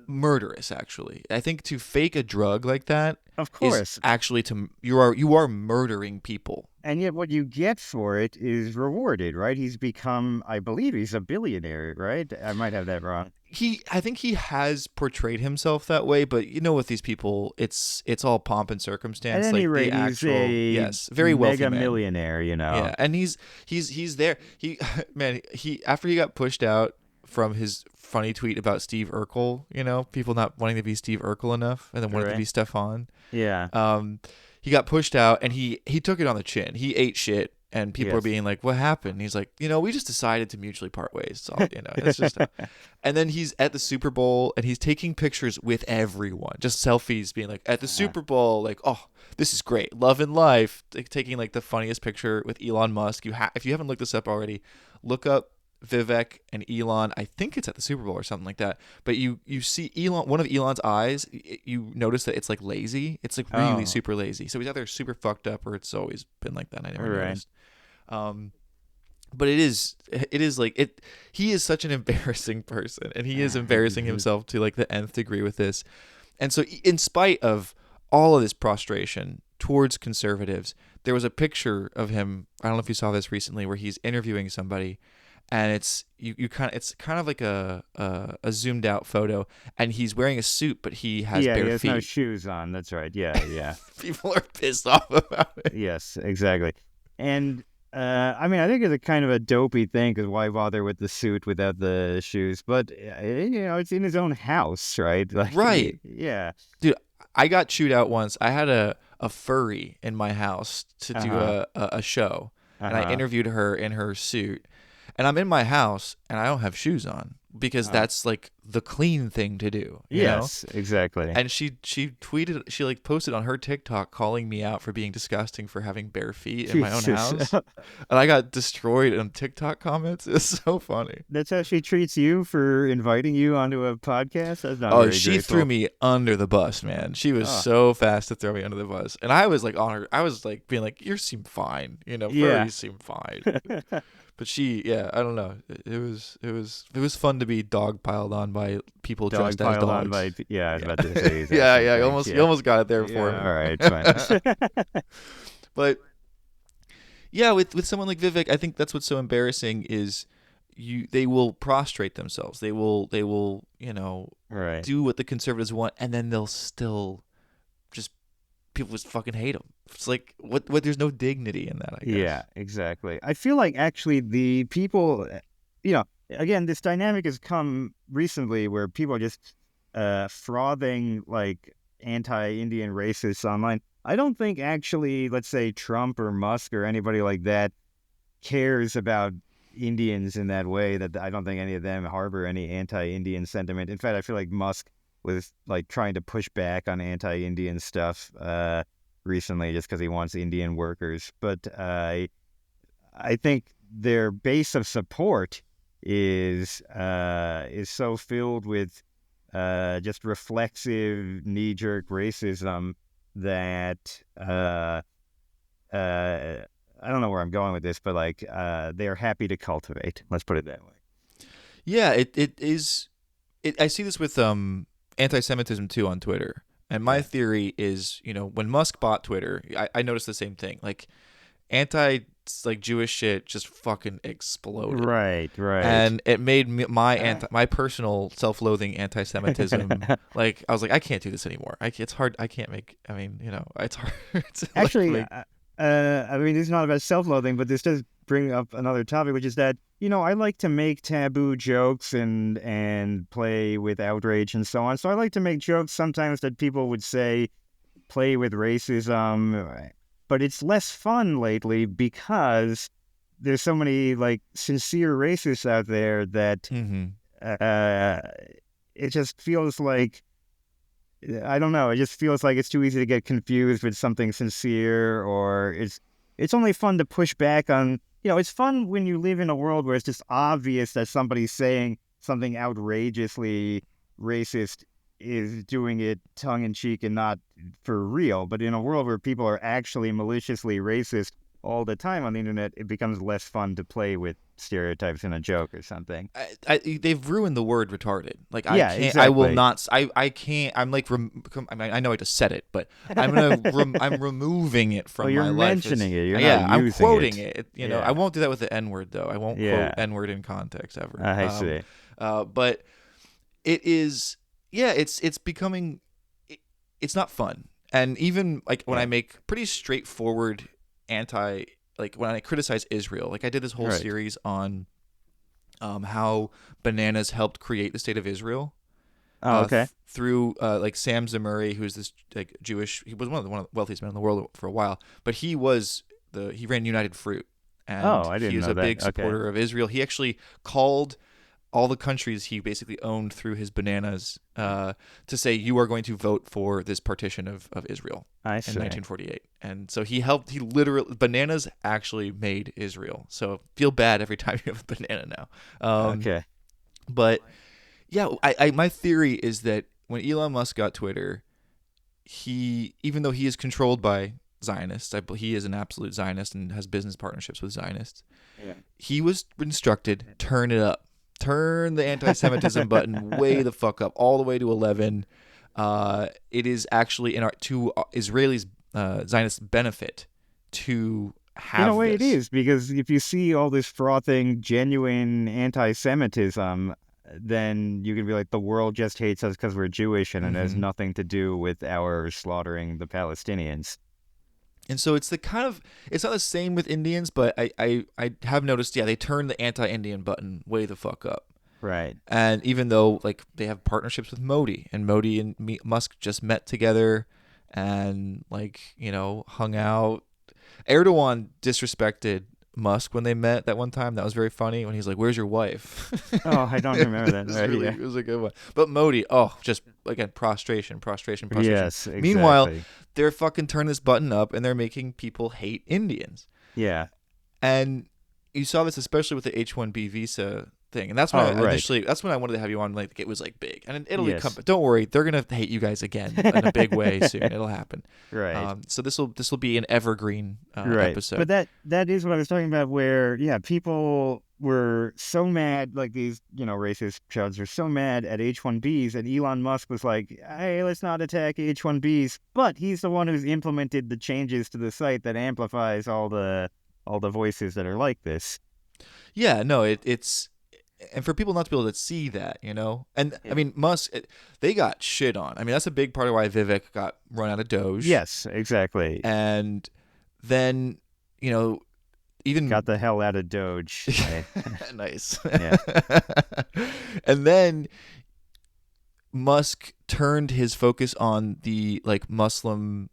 murderous. Actually, I think to fake a drug like that, of course, is actually you are murdering people. And yet what you get for it is rewarded, right? He's become, I believe he's a billionaire, right? I might have that wrong. I think he has portrayed himself that way, but you know, with these people, it's all pomp and circumstance. At any rate, he's a very wealthy mega man. millionaire, you know. Yeah, and he's there. He after he got pushed out from his funny tweet about Steve Urkel, you know, people not wanting to be Steve Urkel enough, and then wanted to be Stefan. Yeah. He got pushed out, and he took it on the chin. He ate shit, and people are being like, "What happened?" And he's like, "You know, we just decided to mutually part ways. So, you know, it's just." And then he's at the Super Bowl, and he's taking pictures with everyone, just selfies, being like, "At the Super Bowl, like, oh, this is great, love and life." Like, taking like the funniest picture with Elon Musk. If you haven't looked this up already, look up Vivek and Elon. I think it's at the Super Bowl or something like that. But you see Elon, one of Elon's eyes, you notice that it's like lazy. It's like really super lazy. So he's either super fucked up or it's always been like that. I never noticed. But it is like it. He is such an embarrassing person, and he is embarrassing himself to like the nth degree with this. And so, in spite of all of this prostration towards conservatives, there was a picture of him. I don't know if you saw this recently, where he's interviewing somebody. And it's kind of like a zoomed out photo, and he's wearing a suit, but he has bare he has feet. no shoes on. That's right. Yeah. People are pissed off about it. Yes, exactly. And I mean, I think it's a kind of a dopey thing, because why bother with the suit without the shoes? But you know, it's in his own house, right? Like, right. Yeah. Dude, I got chewed out once. I had a furry in my house to do a show, and I interviewed her in her suit. And I'm in my house, and I don't have shoes on, because that's like the clean thing to do. You know? Exactly. And she tweeted, she like posted on her TikTok calling me out for being disgusting for having bare feet in my own house. And I got destroyed in TikTok comments. It's so funny. That's how she treats you for inviting you onto a podcast? That's not very she grateful. threw me under the bus, man. She was so fast to throw me under the bus. And I was like on her, I was like being like, you seem fine. You know, furries seem fine. But I don't know. It was fun to be dogpiled on by people dressed as dogs. I was about to say. You almost got it there before me. All right, fine. But Yeah, with someone like Vivek, I think that's what's so embarrassing is they will prostrate themselves. They will Right. do what the conservatives want, and then they'll still just people just fucking hate them. It's like what there's no dignity in that, I guess. Yeah, exactly. I feel like actually the people, again, this dynamic has come recently where people are just frothing like anti-Indian racists online. I don't think actually, let's say Trump or Musk or anybody like that cares about Indians in that way. That I don't think any of them harbor any anti-Indian sentiment. In fact, I feel like Musk was like trying to push back on anti-Indian stuff recently just because he wants Indian workers. But I think their base of support is so filled with just reflexive knee-jerk racism that I don't know where I'm going with this, but like they're happy to cultivate. Let's put it that way. Yeah, it is. I see this with anti-Semitism too on Twitter, and my theory is, when Musk bought Twitter, I noticed the same thing. Like Jewish shit just fucking exploded. Right. And it made my personal self-loathing anti-Semitism like I was like, I can't do this anymore. It's hard. I can't make. I mean, it's hard. Actually, I mean, this is not about self-loathing, but this does bring up another topic, which is that I like to make taboo jokes and play with outrage and so on. So I like to make jokes sometimes that people would say play with racism. But it's less fun lately because there's so many like sincere racists out there that it just feels like, I don't know. It just feels like it's too easy to get confused with something sincere, or it's only fun to push back on. It's fun when you live in a world where it's just obvious that somebody's saying something outrageously racist is doing it tongue-in-cheek and not for real. But in a world where people are actually maliciously racist all the time on the internet, it becomes less fun to play with stereotypes in a joke or something. They've ruined the word retarded. Like, yeah, I can't, exactly. I will not. I can't. I'm like. I mean, I know I just said it, but I'm I'm removing it from you're my life. Mentioning it. You're yeah, not I'm using quoting it. I won't do that with the N-word though. I won't quote N-word in context ever. I see. But it is. Yeah, it's becoming. It's not fun, and even like when I make pretty straightforward when I criticize Israel, like I did this whole series on how bananas helped create the state of Israel. Oh, okay. Through like Sam Zamuri, who's this like Jewish, he was one of the wealthiest men in the world for a while, but he ran United Fruit, and I didn't he was know a that. big supporter of Israel. He actually called all the countries he basically owned through his bananas to say, you are going to vote for this partition of Israel in 1948. And so he bananas actually made Israel. So feel bad every time you have a banana now. Okay. But yeah, my theory is that when Elon Musk got Twitter, even though he is controlled by Zionists, he is an absolute Zionist and has business partnerships with Zionists. Yeah. He was instructed, turn it up. Turn the anti-Semitism button way the fuck up, all the way to 11. It is actually to Israelis' Zionist benefit to have in a way this. It is, because if you see all this frothing, genuine anti-Semitism, then you can be like, the world just hates us because we're Jewish, and it has nothing to do with our slaughtering the Palestinians. And so it's it's not the same with Indians, but I have noticed, they turn the anti-Indian button way the fuck up. Right. And even though like they have partnerships with Modi, and Modi and Musk just met together and hung out. Erdogan disrespected Musk when they met that one time. That was very funny when he's like, "Where's your wife?" Oh, I don't remember that. It was a good one. But Modi, just again, prostration. Yes, exactly. Meanwhile, they're fucking turning this button up and they're making people hate Indians. Yeah. And you saw this especially with the H-1B visa thing, and that's when that's when I wanted to have you on. Like, it was like big, and Italy. Don't worry, they're gonna hate you guys again in a big way soon. It'll happen. Right. So this will be an evergreen episode. But that is what I was talking about. Where people were so mad, like these racist crowds are so mad at H-1Bs, and Elon Musk was like, "Hey, let's not attack H-1Bs," but he's the one who's implemented the changes to the site that amplifies all the all the voices that are like this. Yeah, no, it's and for people not to be able to see that, and I mean Musk, they got shit on. I mean that's a big part of why Vivek got run out of Doge. Yes, exactly. And then even got the hell out of Doge. Nice. Yeah. And then Musk turned his focus on the Muslim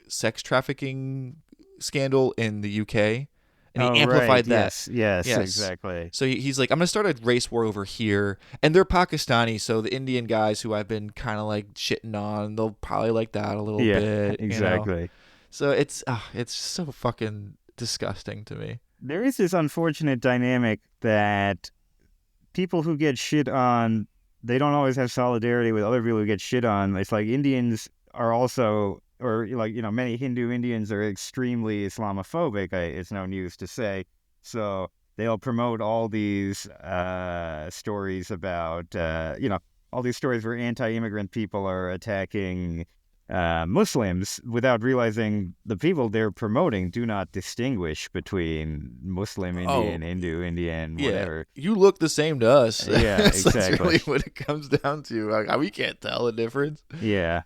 sex trafficking scandal in the UK. And he amplified that. Yes, exactly. So he's like, I'm going to start a race war over here. And they're Pakistani, so the Indian guys who I've been kind of shitting on, they'll probably like that a little bit. Exactly. So it's so fucking disgusting to me. There is this unfortunate dynamic that people who get shit on, they don't always have solidarity with other people who get shit on. It's like Indians are also... or many Hindu Indians are extremely Islamophobic. It's no news to say. So they'll promote all these stories about, all these stories where anti-immigrant people are attacking Muslims without realizing the people they're promoting do not distinguish between Muslim Indian, Hindu Indian, whatever. Yeah, you look the same to us. Yeah, That's exactly. really what it comes down to. We can't tell the difference. Yeah.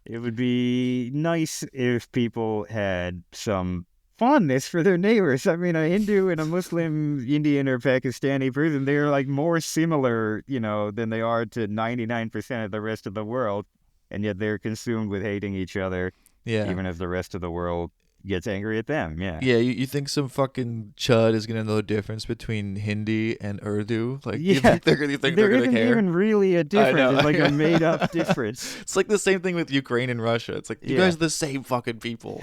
It would be nice if people had some fondness for their neighbors. I mean, a Hindu and a Muslim, Indian or Pakistani person, they're more similar, than they are to 99% of the rest of the world. And yet they're consumed with hating each other. Yeah. Even as the rest of the world gets angry at them. Yeah. Yeah, you think some fucking chud is gonna know the difference between Hindi and Urdu? You think they're gonna care? There isn't even really a difference. It's a made up difference. It's like the same thing with Ukraine and Russia. It's like you guys are the same fucking people.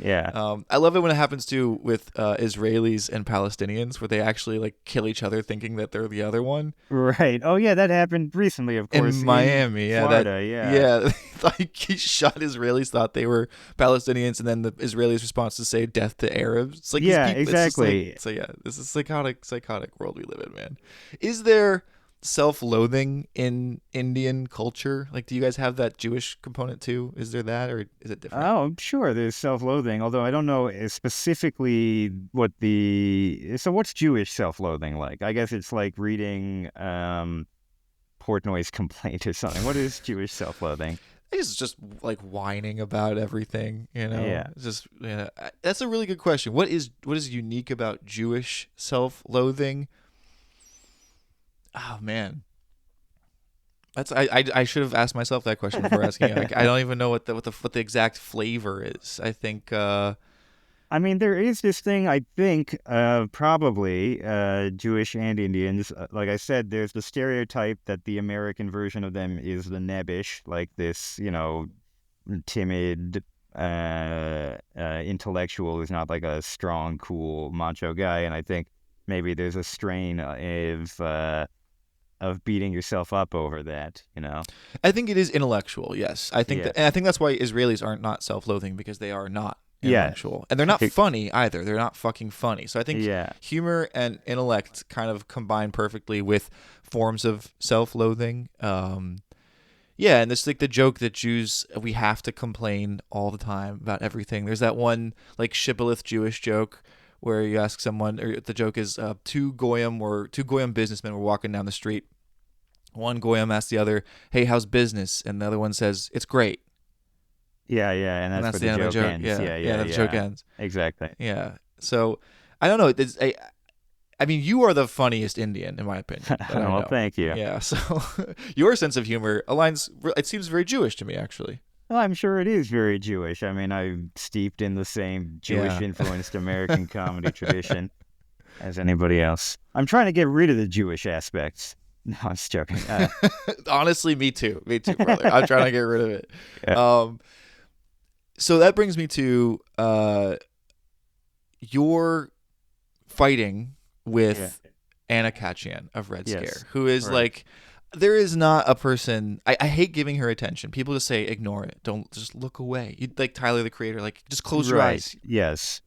Yeah. I love it when it happens too with Israelis and Palestinians, where they actually kill each other thinking that they're the other one. Right. Oh yeah, that happened recently, of course. In Miami, Florida, yeah. He shot Israelis, thought they were Palestinians, and then the Israelis' response to say "death to Arabs." It's exactly. So this is psychotic world we live in, man. Is there self-loathing in Indian culture? Do you guys have that Jewish component too? Is there that, or is it different? Oh, sure. There's self-loathing, although I don't know specifically what so what's Jewish self-loathing like? I guess it's like reading Portnoy's complaint or something. What is Jewish self-loathing? It's just whining about everything, Yeah. Just that's a really good question. What is unique about Jewish self-loathing? Oh man, that's I should have asked myself that question before asking it. I don't even know what the exact flavor is. I think. I mean, there is this thing, I think, probably Jewish and Indians. Like I said, there's the stereotype that the American version of them is the nebbish, like this, timid intellectual who's not a strong, cool, macho guy. And I think maybe there's a strain of beating yourself up over that, I think it is intellectual, yes. I think and I think that's why Israelis aren't not self-loathing, because they are not. Intellectual. And they're not funny either. They're not fucking funny. So I think humor and intellect kind of combine perfectly with forms of self-loathing. And it's the joke that Jews, we have to complain all the time about everything. There's that one shibboleth Jewish joke where you ask someone, or the joke is two goyim businessmen were walking down the street. One goyim asks the other, "Hey, how's business?" And the other one says, "It's great." Yeah, and that's where the joke ends. Yeah, the joke ends. Exactly. Yeah. So, I don't know. I mean, you are the funniest Indian, in my opinion. Well, thank you. Yeah, so your sense of humor aligns, it seems very Jewish to me, actually. Well, I'm sure it is very Jewish. I mean, I'm steeped in the same Jewish-influenced American comedy tradition as anybody else. I'm trying to get rid of the Jewish aspects. No, I'm just joking. Honestly, me too, brother. I'm trying to get rid of it. Yeah. So that brings me to your fighting with Anna Khachiyan of Red Scare, who is there is not a person, I hate giving her attention. People just say, ignore it. Don't, just look away. You Tyler, the Creator, just close your eyes. Yes.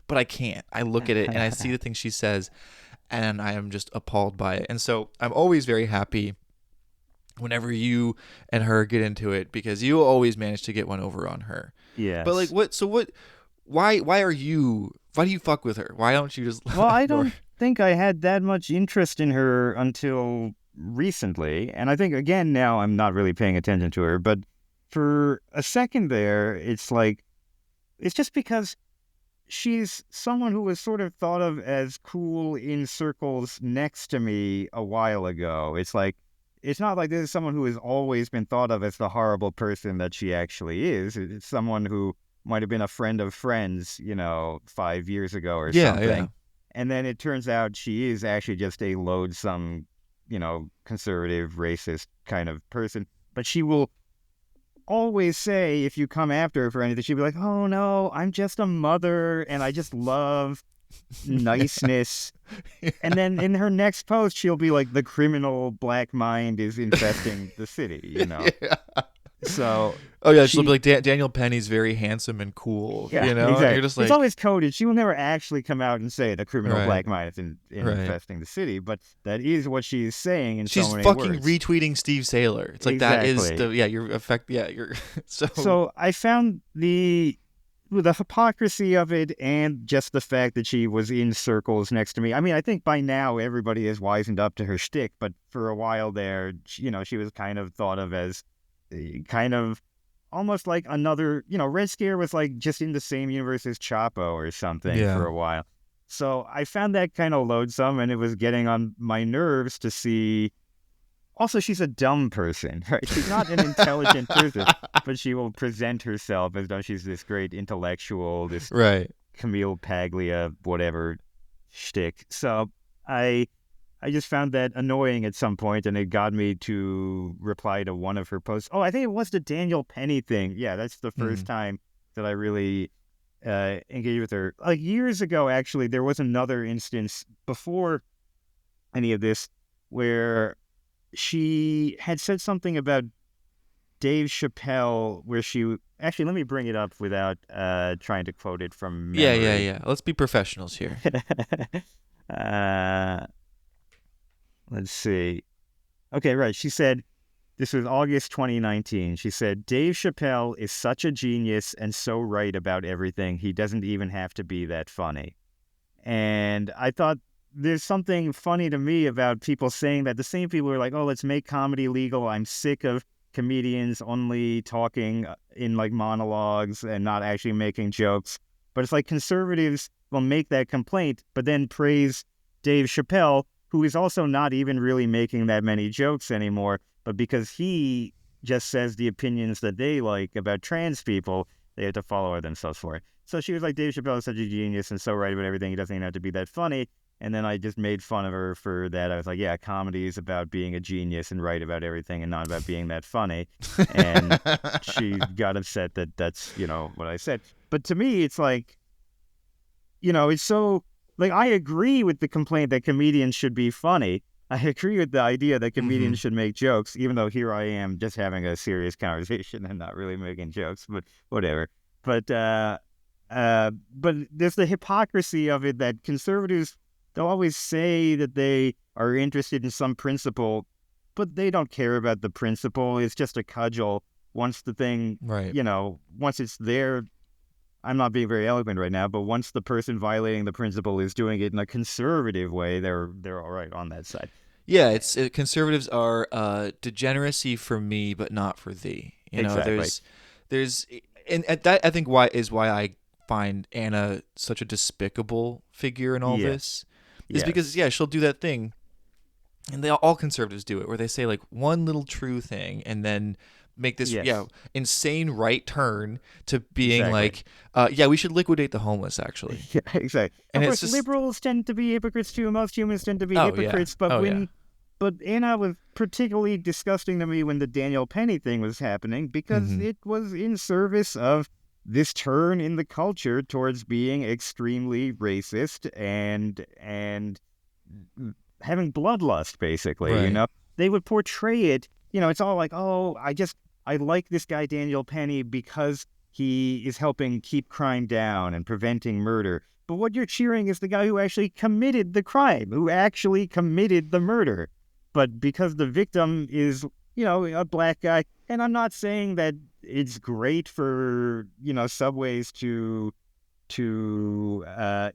But I can't. I look at it and I see the things she says and I am just appalled by it. And so I'm always very happy whenever you and her get into it, because you always manage to get one over on her. Yeah. But why do you fuck with her? Why don't you just Well, I don't think I had that much interest in her until recently. And I think, again, now I'm not really paying attention to her. But for a second there, it's like, it's just because she's someone who was sort of thought of as cool in circles next to me a while ago. It's like, it's not like this is someone who has always been thought of as the horrible person that she actually is. It's someone who might have been a friend of friends, 5 years ago or something. Yeah. And then it turns out she is actually just a loathsome, conservative, racist kind of person. But she will always say, if you come after her for anything, she'll be like, oh no, I'm just a mother and I just love niceness. And then in her next post, she'll be like, the criminal black mind is infesting the city, Yeah. So, oh yeah, she'll be like, Daniel Penny's very handsome and cool, Exactly. And you're just like, it's always coded. She will never actually come out and say the criminal Right. black mind is infesting the city, but that is what she's saying in she's so many fucking words. retweeting Steve Saylor. It's like that is Exactly. you're so. So I found the hypocrisy of it, and just the fact that she was in circles next to me. I mean, I think by now everybody has wisened up to her shtick, but for a while there, she was kind of thought of as kind of almost like another, Red Scare was like just in the same universe as Chapo or something for a while. So I found that kind of loathsome, and it was getting on my nerves to see. Also, she's a dumb person, right? She's not an intelligent person, but she will present herself as though she's this great intellectual, this Right. Camille Paglia, whatever shtick. So I just found that annoying at some point, and it got me to reply to one of her posts. Oh, I think it was the Daniel Penny thing. Yeah, that's the first time that I really engaged with her. Like years ago, actually, there was another instance before any of this where she had said something about Dave Chappelle, where she... Actually, let me bring it up without trying to quote it from memory. Yeah. Let's be professionals here. Let's see. Okay, right. She said, this was August 2019. She said, Dave Chappelle is such a genius and so right about everything. He doesn't even have to be that funny. And I thought there's something funny to me about people saying that. The same people who are like, oh, let's make comedy legal. I'm sick of comedians only talking in like monologues and not actually making jokes. But it's like conservatives will make that complaint, but then praise Dave Chappelle, who is also not even really making that many jokes anymore, but because he just says the opinions that they like about trans people, they have to follow themselves for it. So she was like, Dave Chappelle is such a genius and so right about everything. He doesn't even have to be that funny. And then I just made fun of her for that. I was like, yeah, comedy is about being a genius and right about everything and not about being that funny. And she got upset that that's, what I said. But to me, it's like, it's so... Like, I agree with the complaint that comedians should be funny. I agree with the idea that comedians should make jokes, even though here I am just having a serious conversation and not really making jokes, but whatever. But there's the hypocrisy of it that conservatives, they'll always say that they are interested in some principle, but they don't care about the principle. It's just a cudgel. Once the thing, right. Once it's there, I'm not being very eloquent right now, but once the person violating the principle is doing it in a conservative way, they're all right on that side. Yeah, conservatives are degeneracy for me, but not for thee. Exactly. There's and that I think why I find Anna such a despicable figure in all this is because she'll do that thing, and all conservatives do it, where they say like one little true thing and then make this insane right turn to being like, we should liquidate the homeless, actually. Yeah, exactly. And of course, liberals tend to be hypocrites too. Most humans tend to be hypocrites. Yeah. But Anna was particularly disgusting to me when the Daniel Penny thing was happening, because it was in service of this turn in the culture towards being extremely racist and having bloodlust, basically. Right. They would portray it. It's all like, oh, I like this guy Daniel Penny because he is helping keep crime down and preventing murder. But what you're cheering is the guy who actually committed the crime, who actually committed the murder. But because the victim is, a black guy, and I'm not saying that it's great for, subways to to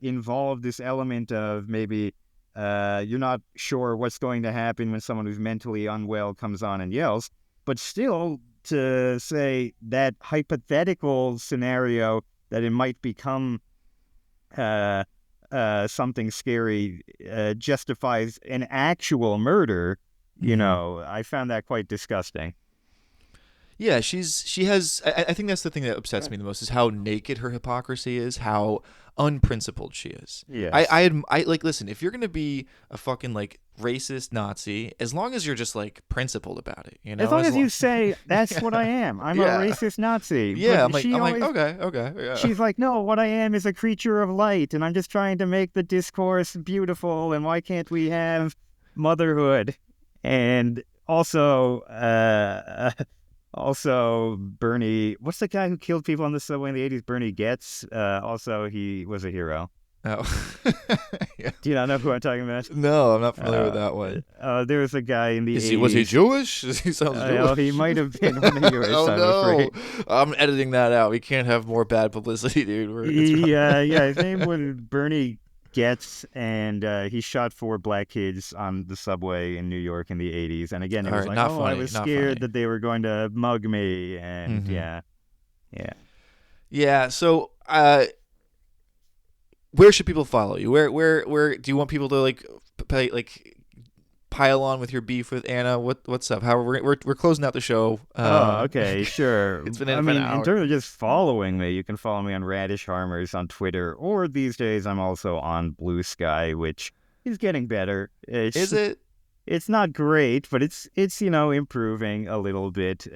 involve this element of maybe you're not sure what's going to happen when someone who's mentally unwell comes on and yells, but still to say that hypothetical scenario that it might become something scary justifies an actual murder, you know, I found that quite disgusting. Yeah, she has. I think that's the thing that upsets me the most is how naked her hypocrisy is, how unprincipled she is. Yes. I like, listen, if you're gonna be a fucking like racist Nazi, as long as you're just like principled about it, you know. As long as you say that's what I am, I'm Yeah. a racist Nazi. Yeah, But I'm like, okay. Yeah. She's like, no, what I am is a creature of light, and I'm just trying to make the discourse beautiful. And why can't we have motherhood? And also, Bernie, what's the guy who killed people on the subway in the 80s? Bernie Getz. Also, he was a hero. Oh. Yeah. Do you not know who I'm talking about? No, I'm not familiar with that one. There was a guy in the 80s. Was he Jewish? He sounds Jewish. Oh, he might have been one of yours. Oh, I'm no. afraid. I'm editing that out. We can't have more bad publicity, dude. His name was Bernie Getz, and he shot 4 black kids on the subway in New York in the 80s. And again, it was like, I was scared that they were going to mug me. And yeah. So, where should people follow you? Where do you want people to like pile on with your beef with Anna? What's up? How we're closing out the show. Okay, sure. It's been an in hour. terms of just following me, you can follow me on Radish Harmers on Twitter, or these days I'm also on Blue Sky, which is getting better. Is it? It's not great, but it's improving a little bit.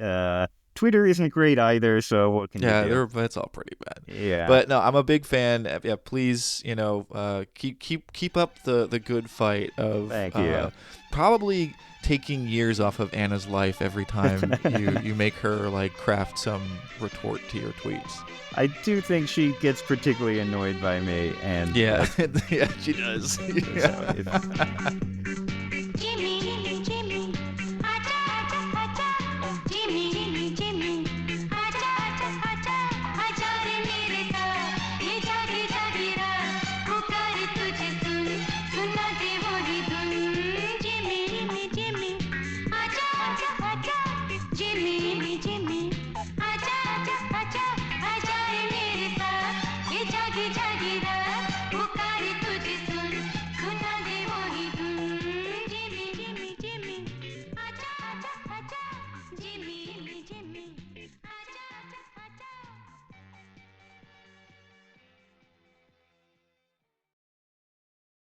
Twitter isn't great either, so what can you do? It's all pretty bad. Yeah. But no, I'm a big fan. Yeah, please, keep up the good fight of Thank you. Probably taking years off of Anna's life every time you make her like craft some retort to your tweets. I do think she gets particularly annoyed by me, and yeah, yeah, she does. Yeah.